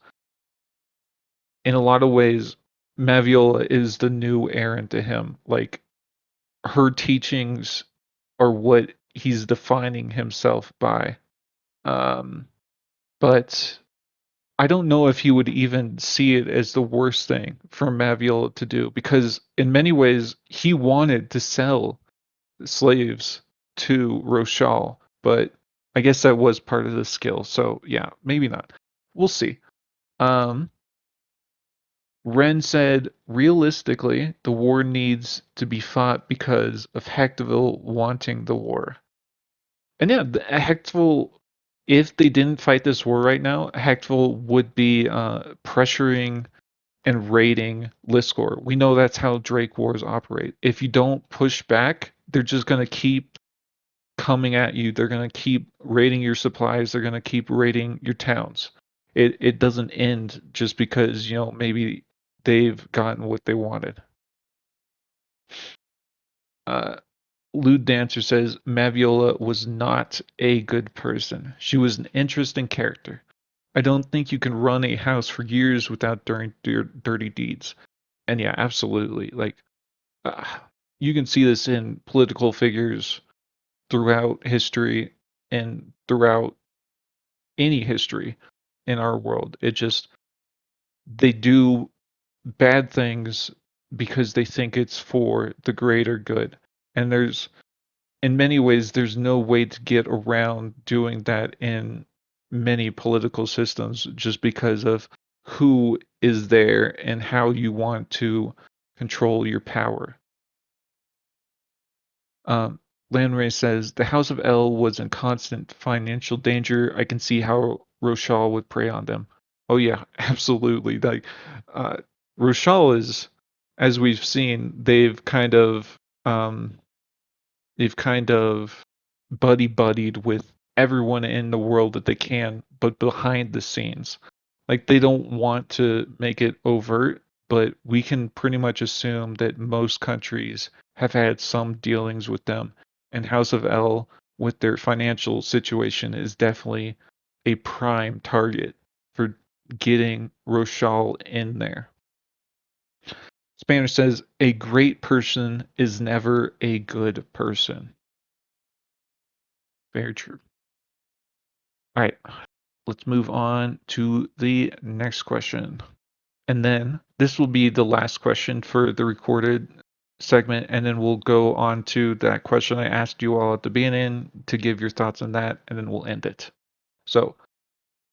in a lot of ways, Maviola is the new Aaron to him. Like, her teachings are what he's defining himself by. But I don't know if he would even see it as the worst thing for Maviola to do, because in many ways he wanted to sell slaves to Rochal, but I guess that was part of the skill. So yeah, maybe not. We'll see. Ren said, realistically, the war needs to be fought because of Hectval wanting the war. And yeah, Hectval, if they didn't fight this war right now, Hectval would be pressuring and raiding Liscor. We know that's how Drake wars operate. If you don't push back, they're just going to keep coming at you. They're going to keep raiding your supplies. They're going to keep raiding your towns. It doesn't end just because, maybe they've gotten what they wanted. Lewd Dancer says Maviola was not a good person. She was an interesting character. I don't think you can run a house for years without dirty deeds. And yeah, absolutely. Like, you can see this in political figures throughout history and throughout any history in our world. They do bad things because they think it's for the greater good. And in many ways, there's no way to get around doing that in many political systems just because of who is there and how you want to control your power. Lanray says, the House of El was in constant financial danger. I can see how Rochal would prey on them. Oh yeah, absolutely. Like, Rochal is, as we've seen, they've kind of buddied with everyone in the world that they can, but behind the scenes. Like, they don't want to make it overt, but we can pretty much assume that most countries have had some dealings with them. And House of El, with their financial situation, is definitely a prime target for getting Rochal in there. Spanish says, a great person is never a good person. Very true. All right, let's move on to the next question. And then this will be the last question for the recorded segment, and then we'll go on to that question I asked you all at the beginning to give your thoughts on that, and then we'll end it. So,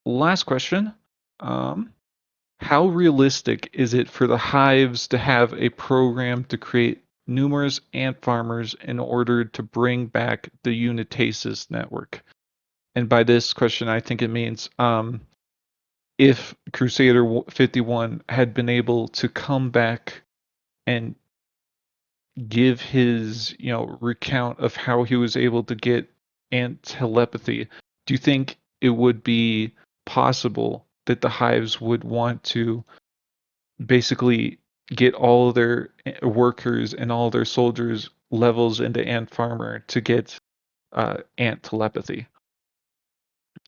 last question. How realistic is it for the hives to have a program to create numerous ant farmers in order to bring back the Unitasis network? And by this question, I think it means if Crusader 51 had been able to come back and give his, recount of how he was able to get ant telepathy, do you think it would be possible that the hives would want to basically get all of their workers and all their soldiers levels into ant farmer to get ant telepathy?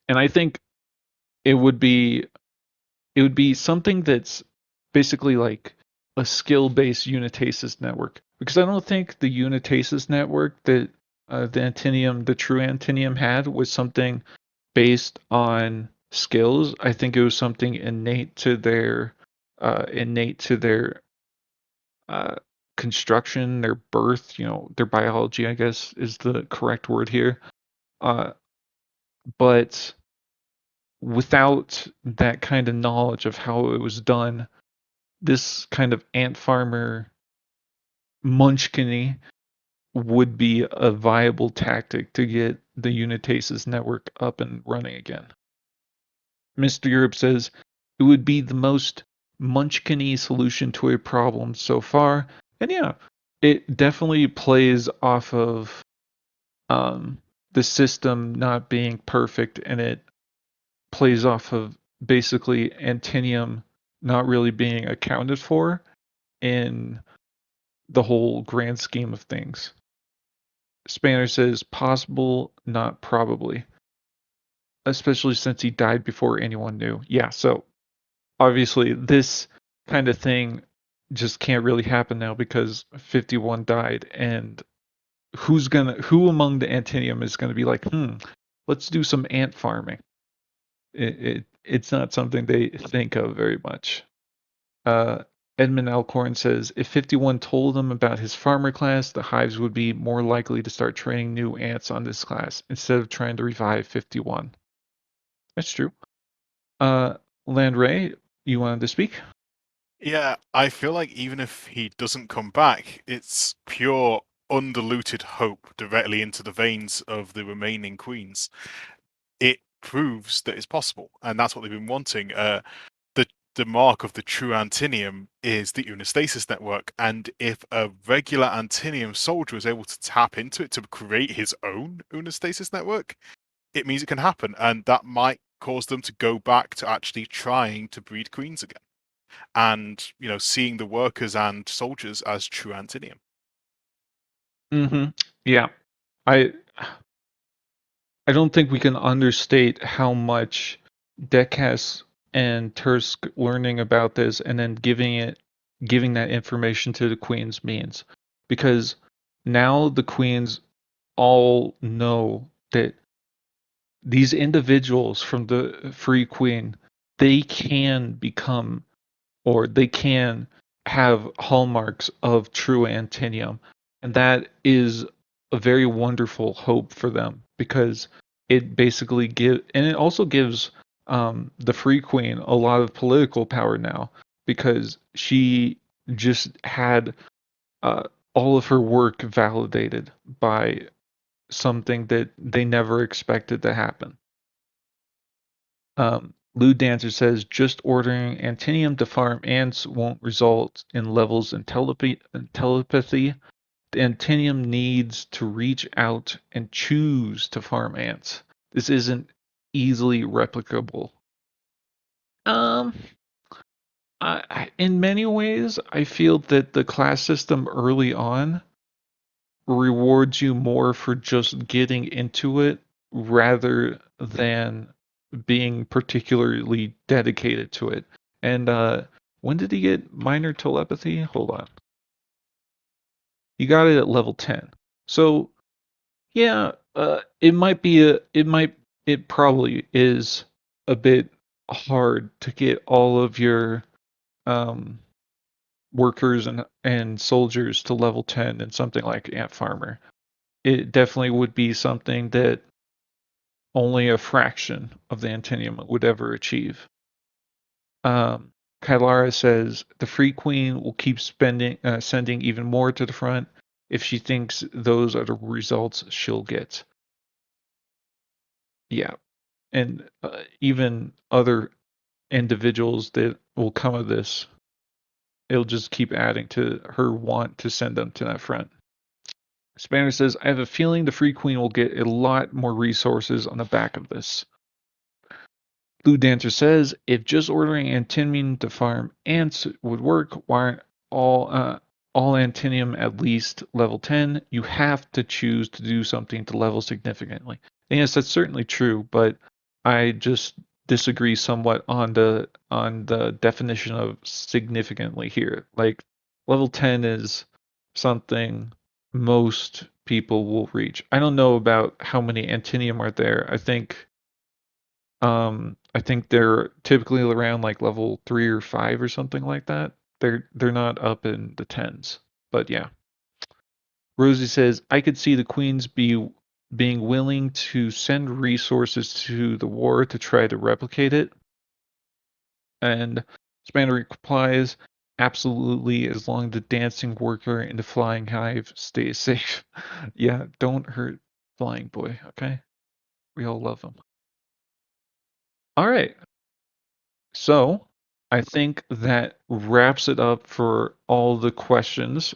And I think it would be something that's basically like a skill-based Unitasis network, because I don't think the Unitasis network that the true Antinium had was something based on skills. I think it was something innate to their construction, their birth, their biology, I guess is the correct word here. But without that kind of knowledge of how it was done, this kind of ant farmer munchkiny would be a viable tactic to get the Unitasis network up and running again. Mr. Europe says, it would be the most munchkiny solution to a problem so far. And yeah, it definitely plays off of the system not being perfect, and it plays off of basically Antinium not really being accounted for in the whole grand scheme of things. Spanner says possible, not probably. Especially since he died before anyone knew. Yeah, so obviously this kind of thing just can't really happen now because 51 died, and who among the Antinium is gonna be like, let's do some ant farming? It's not something they think of very much. Edmund Alcorn says, if 51 told them about his farmer class, the hives would be more likely to start training new ants on this class instead of trying to revive 51. That's true. Landray, you wanted to speak? Yeah, I feel like even if he doesn't come back, it's pure undiluted hope directly into the veins of the remaining queens. It proves that it's possible, and that's what they've been wanting. the mark of the true Antinium is the Unastasis network, and if a regular Antinium soldier is able to tap into it to create his own Unastasis network, it means it can happen, and that might cause them to go back to actually trying to breed queens again, and seeing the workers and soldiers as true Antinium. Yeah, I don't think we can understate how much Decas and Tursk learning about this and then giving that information to the queens means, because now the queens all know that these individuals from the Free Queen, they can become, or they can have hallmarks of true Antinium, and that is a very wonderful hope for them, because it basically it also gives the Free Queen a lot of political power now, because she just had all of her work validated by something that they never expected to happen. Lewd Dancer says just ordering Antinium to farm ants won't result in levels in telepathy. The Antinium needs to reach out and choose to farm ants. This isn't easily replicable. In many ways, I feel that the class system early on rewards you more for just getting into it rather than being particularly dedicated to it. And when did he get minor telepathy? Hold on. He got it at level 10. So yeah, it probably is a bit hard to get all of your workers and soldiers to level 10 in something like Ant Farmer. It definitely would be something that only a fraction of the Antinium would ever achieve. Kylara says the Free Queen will keep sending even more to the front if she thinks those are the results she'll get. Yeah, and even other individuals that will come of this, it'll just keep adding to her want to send them to that front. Spanner says, I have a feeling the Free Queen will get a lot more resources on the back of this. Blue Dancer says, if just ordering Antinium to farm ants would work, why aren't all Antinium at least level 10? You have to choose to do something to level significantly. And yes, that's certainly true, but I just disagree somewhat on the definition of significantly here. Like, level 10 is something most people will reach. I don't know about how many Antinium are there. I think they're typically around like level 3 or 5 or something like that. They're not up in the 10s. But yeah. Rosie says, I could see the queens being willing to send resources to the war to try to replicate it. And Spanner replies, absolutely, as long as the dancing worker in the flying hive stays safe. Yeah, don't hurt Flying Boy, okay? We all love him. All right. So I think that wraps it up for all the questions.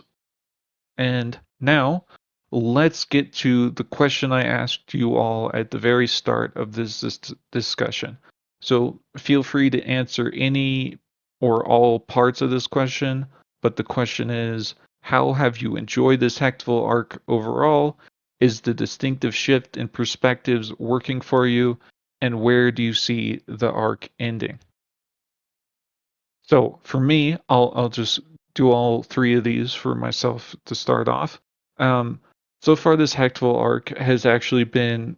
And now let's get to the question I asked you all at the very start of this discussion. So feel free to answer any or all parts of this question. But the question is, how have you enjoyed this Hectval arc overall? Is the distinctive shift in perspectives working for you? And where do you see the arc ending? So for me, I'll just do all three of these for myself to start off. So far, this Hectval arc has actually been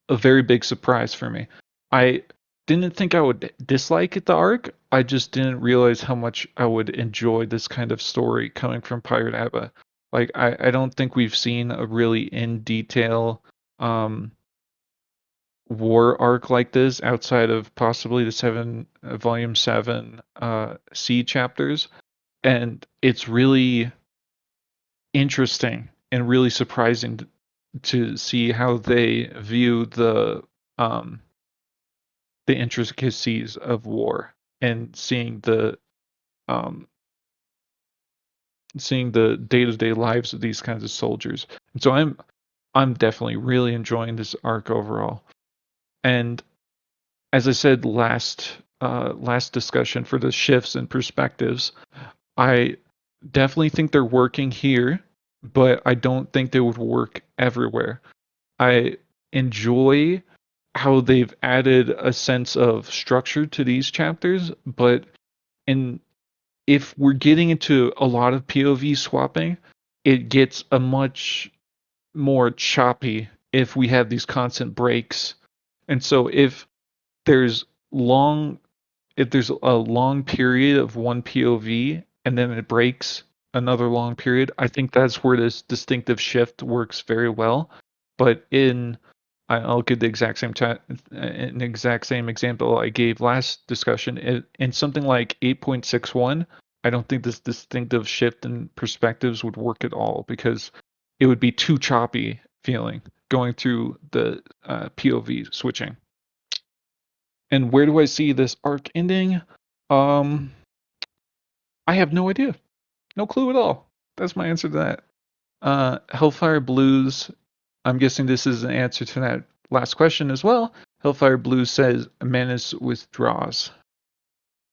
a very big surprise for me. I didn't think I would dislike the arc. I just didn't realize how much I would enjoy this kind of story coming from Pirate Abba. Like I don't think we've seen a really in detail war arc like this outside of possibly the volume 7 C chapters, and it's really interesting and really surprising to see how they view the intricacies of war. and seeing the day-to-day lives of these kinds of soldiers. And so I'm definitely really enjoying this arc overall. And as I said last discussion for the shifts and perspectives, I definitely think they're working here, but I don't think they would work everywhere. I enjoy how they've added a sense of structure to these chapters, but if we're getting into a lot of POV swapping, it gets a much more choppy if we have these constant breaks. And so there's long if there's a long period of one POV and then it breaks another long period, I think that's where this distinctive shift works very well. But I'll give the exact same an exact same example I gave last discussion. In something like 8.61, I don't think this distinctive shift in perspectives would work at all because it would be too choppy feeling going through the POV switching. And where do I see this arc ending? I have no idea. No clue at all. That's my answer to that. Hellfire Blues, I'm guessing this is an answer to that last question as well. Hellfire Blues says Manus withdraws.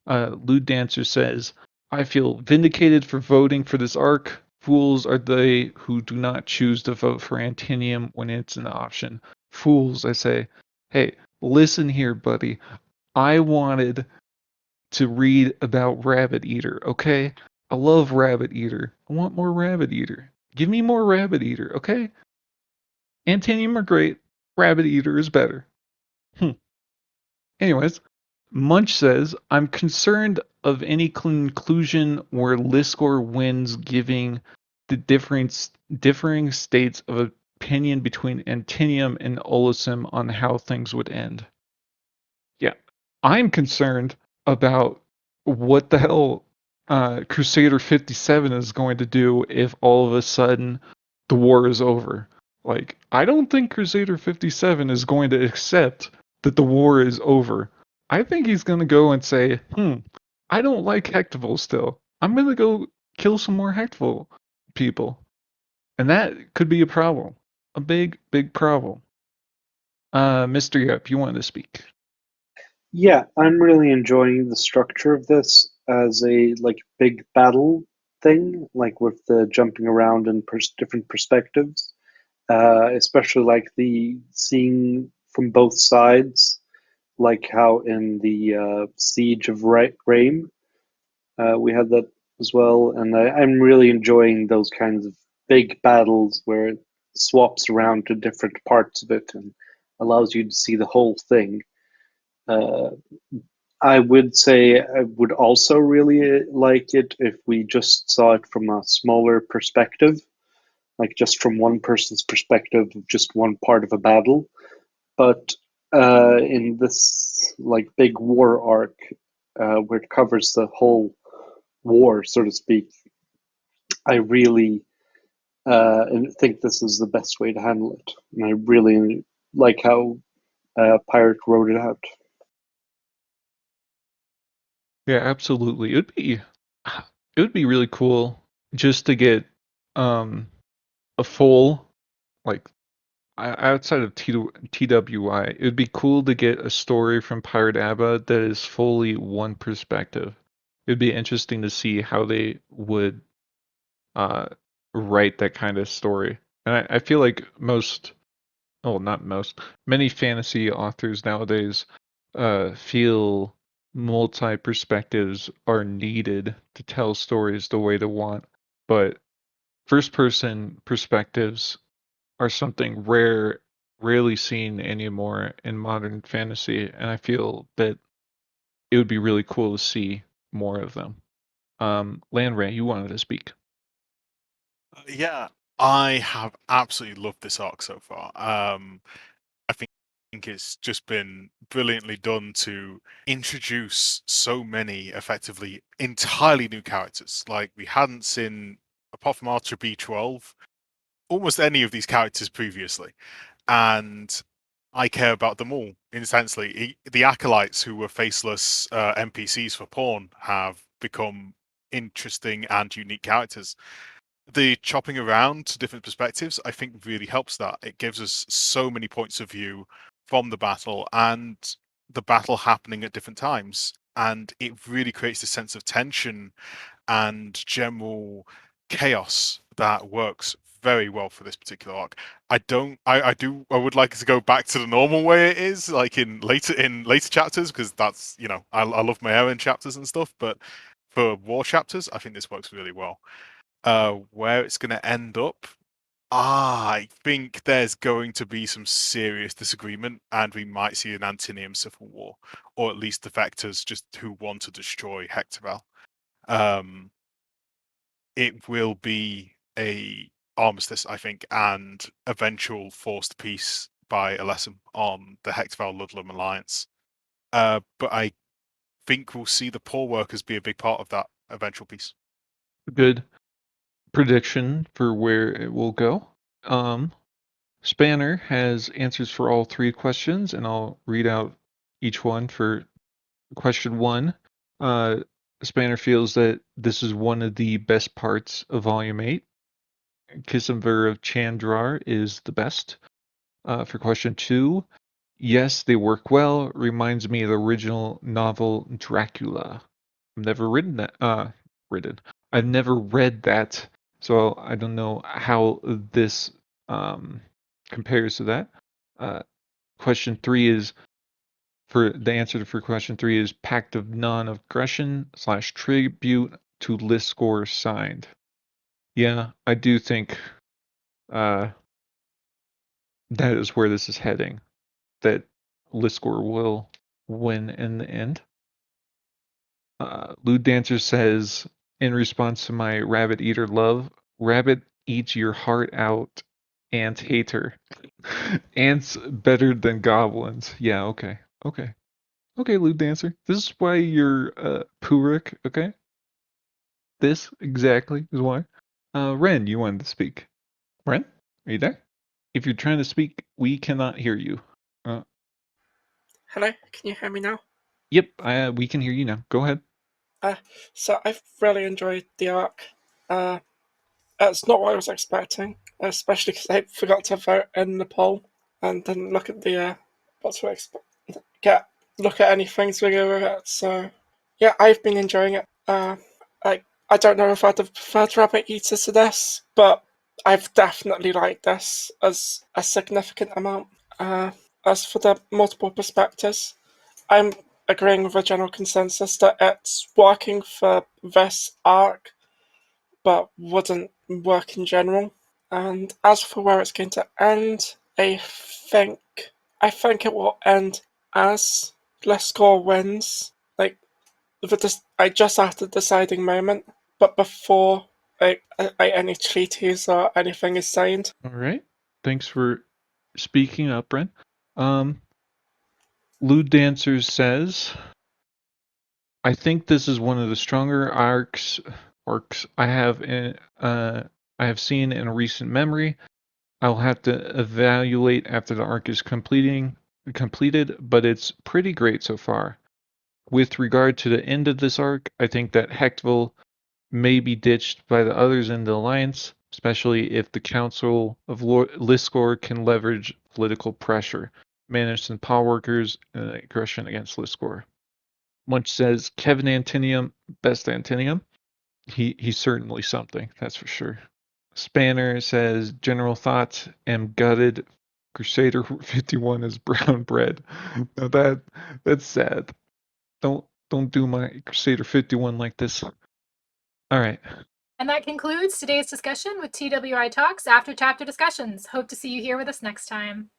Lewd Dancer says, I feel vindicated for voting for this arc. Fools are they who do not choose to vote for Antinium when it's an option. Fools, I say. Hey, listen here, buddy. I wanted to read about Rabbit Eater, okay? I love Rabbit Eater. I want more Rabbit Eater. Give me more Rabbit Eater, okay? Antinium are great. Rabbit Eater is better. Anyways, Munch says, I'm concerned of any conclusion where Liskor wins giving the differing states of opinion between Antinium and Olosim on how things would end. Yeah, I'm concerned about what the hell Crusader 57 is going to do if all of a sudden the war is over. Like, I don't think Crusader 57 is going to accept that the war is over. I think he's going to go and say, I don't like Hectval still. I'm going to go kill some more Hectval people. And that could be a problem. A big, big problem. Mr. Yep, you wanted to speak. Yeah, I'm really enjoying the structure of this as a big battle thing, like with the jumping around and different perspectives, especially like the seeing from both sides, like how in the Siege of Rame we had that as well, and I'm really enjoying those kinds of big battles where it swaps around to different parts of it and allows you to see the whole thing. I would say I would also really like it if we just saw it from a smaller perspective, like just from one person's perspective of just one part of a battle. But in this big war arc, where it covers the whole war, so to speak, I really think this is the best way to handle it, and I really like how Pirate wrote it out. Yeah, absolutely. It would be really cool just to get a full like outside of TWI. It would be cool to get a story from Pirate Abba that is fully one perspective. It'd be interesting to see how they would uh write that kind of story. And I feel like not most, many fantasy authors nowadays feel multi perspectives are needed to tell stories the way they want. But first person perspectives are something rarely seen anymore in modern fantasy, and I feel that it would be really cool to see more of them. Landray, you wanted to speak. Yeah, I have absolutely loved this arc so far. I think it's just been brilliantly done to introduce so many effectively entirely new characters. Like we hadn't seen, apart from Archer B12, almost any of these characters previously. And I care about them all. Essentially, the acolytes who were faceless NPCs for Pawn have become interesting and unique characters. The chopping around to different perspectives, I think, really helps that. It gives us so many points of view from the battle and the battle happening at different times. And it really creates a sense of tension and general chaos that works very well for this particular arc. I would like it to go back to the normal way it is, like in later chapters, because that's, I love my Eren chapters and stuff, but for war chapters, I think this works really well. Where it's going to end up, I think there's going to be some serious disagreement, and we might see an Antinium civil war, or at least defectors just who want to destroy Hectval. It will be a armistice, I think, and eventual forced peace by Alessum on the Hectval Ludlum alliance. But I think we'll see the poor workers be a big part of that eventual peace. Good prediction for where it will go. Spanner has answers for all three questions, and I'll read out each one. For question 1, Spanner feels that this is one of the best parts of Volume 8. Kissenver of Chandrar is the best. For question 2, yes, they work well. Reminds me of the original novel Dracula. I've never written that. I've never read that, so I don't know how this compares to that. Question 3 is the answer for question 3 is Pact of Non-Aggression / Tribute to Listgore signed. Yeah, I do think that is where this is heading. That Listgore will win in the end. Lewd Dancer says, in response to my rabbit eater love, rabbit eats your heart out, ant hater. Ants better than goblins. Yeah, okay. Okay, Lewd Dancer. This is why you're Purik, okay? This exactly is why. Ren, you wanted to speak. Ren, are you there? If you're trying to speak, we cannot hear you. Hello, can you hear me now? Yep, we can hear you now. Go ahead. So I've really enjoyed the arc. It's not what I was expecting, especially because I forgot to vote in the poll and didn't look at the what to expect. Look at anything to go with it. So yeah, I've been enjoying it. I don't know if I'd have preferred Rabbit Eater to this, but I've definitely liked this as a significant amount. As for the multiple perspectives, I'm agreeing with the general consensus that it's working for this arc, but wouldn't work in general. And as for where it's going to end, I think it will end as Listgore wins, like just after the deciding moment, but before any treaties or anything is signed. All right. Thanks for speaking up, Ren. Lewd Dancer says, I think this is one of the stronger arcs I have seen in recent memory. I'll have to evaluate after the arc is completed, but it's pretty great so far. With regard to the end of this arc, I think that Hectval may be ditched by the others in the Alliance, especially if the Council of Listgore can leverage political pressure, manage some power workers, and aggression against Listgore. Munch says, Kevin Antinium, best Antinium. He's certainly something, that's for sure. Spanner says, general thoughts, am gutted. Crusader 51 is brown bread. Now that's sad. Don't do my Crusader 51 like this. All right. And that concludes today's discussion with TWI Talks After Chapter Discussions. Hope to see you here with us next time.